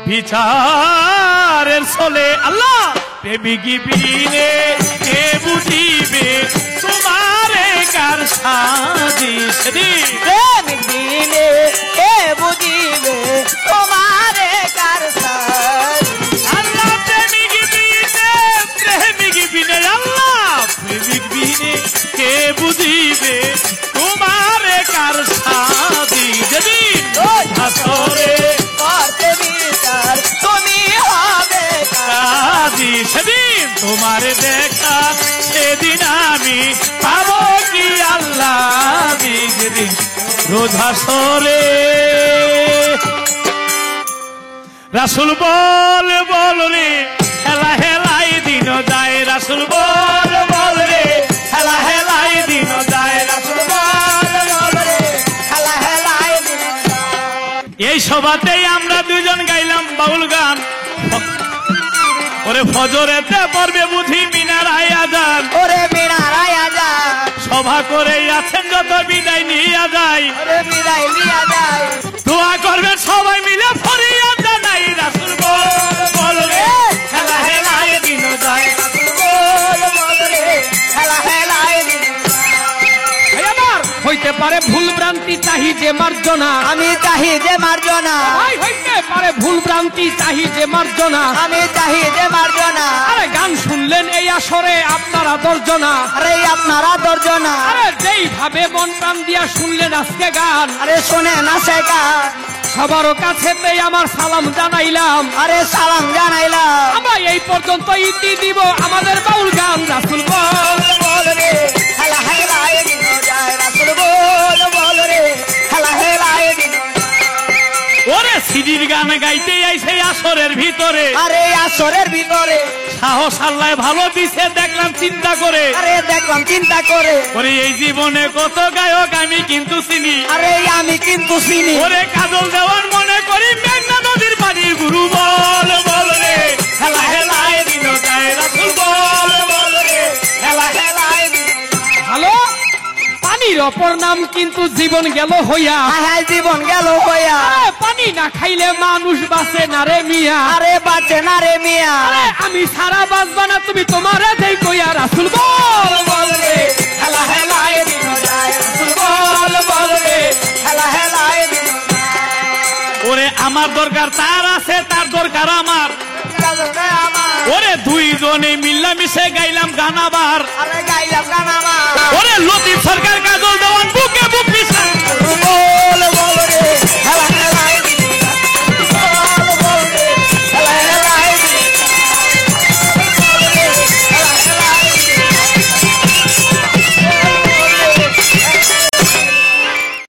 বিচারের চলে আল্লাহ প্রেমিকি বিনে কে বুঝিবে তোমারে কার সাজি সেদিন প্রেমিক দিলে কে বুঝিবে তোমারে কার সাজি আল্লাহ প্রেমিক বিনে আল্লাহ প্রেমিক বিনে কে বুঝিবে তোমারে কার সাজি যেদিন হাসরে করতে বিচার তুমি হবে কাজী সেদিন তোমারে দেখা সেদিন আমি পাবো কি আল্লাহ যেদিন রোজ হাসরে রাসূল বল রে হেলা হেলাই দিন যায় রাসূল বল রে হেলা হেলাই দিন যায় রাসূল বল রে হেলা হেলায় দিন এই সভাতেই আমরা দুজন গাইলাম বাউল গান ওরে ফজরেতে পড়বে বুঝি মিনার আয়াজান ওরে বিনারায় আজা সভা করে আছেন যত বিদায় নিয়ে যায় ওরে বিদায় লিয়া যায় দোয়া করবে সবাই মিলে ফরিয়াদ জানাই রাসূল বল রে হেলা হেলায় দিন যায় বল রে হেলা হেলায় দিন ভাই আমার হইতে পারে ভুল ভ্রান্তি চাহি যে মার্জনা আমি চাহি যে মার্জনা ভাই হইতে পারে ভুল ভ্রান্তি চাহি যে মার্জনা আমি চাহি যে মার্জনা আরে গান শুনলেন এই আসরে আপনারা দর্জনা আরে আপনারা দর্জনা আরে যেই ভাবে মন প্রাণ দিয়া শুনলেন আজকে গান আরে শোনে না শেখা সবার কাছেতেই আমার সালাম জানাইলাম আরে সালাম জানাইলাম আমরা এই পর্যন্ত ইতি দিব আমাদের বাউল গান রাসূল বল রে হেলা হেলায় দিন যায় রাসূল বল রে হেলা হেলায় দিন ওরে সিডির গান গাইতে আইছে আসরের ভিতরে আরে আসরের ভিতরে সাহস আল্লাহ ভালো দিছে দেখলাম চিন্তা করে আরে দেখলাম চিন্তা করে ওরে এই জীবনে কত গায়ক আমি কিন্তু চিনি আরে আমি কিন্তু চিনি ওরে কাজল দেওয়ার মনে করি মেঘনা নদীর পানির গুরু বল রে হেলা হেলায় দিন যায় রাসূল বল রে হেলা হেলায় দিন ভালো পানির অপর নাম কিন্তু জীবন গেল হইয়া হায় জীবন গেল হইয়া আরে পানি না খাইলে মানুষ বাঁচে না রে মিয়া আরে বাঁচে না রে মিয়া আরে আমি সারা বাঁচবা না তুমি তোমারে দেই কইয়া রাসূল বল রে হেলা হেলায় দিন যায় রাসূল বল রে হেলা হেলায় দিন ওরে আমার আমার দরকার তার আছে, তার দরকার আমার। কাজল দে আমার ওরে দুইজনে মিল্লা মিশে গাইলাম গান আবার। আরে গাইলাম গান আমার ওরে লতিফ সরকার কাজল দেওয়ার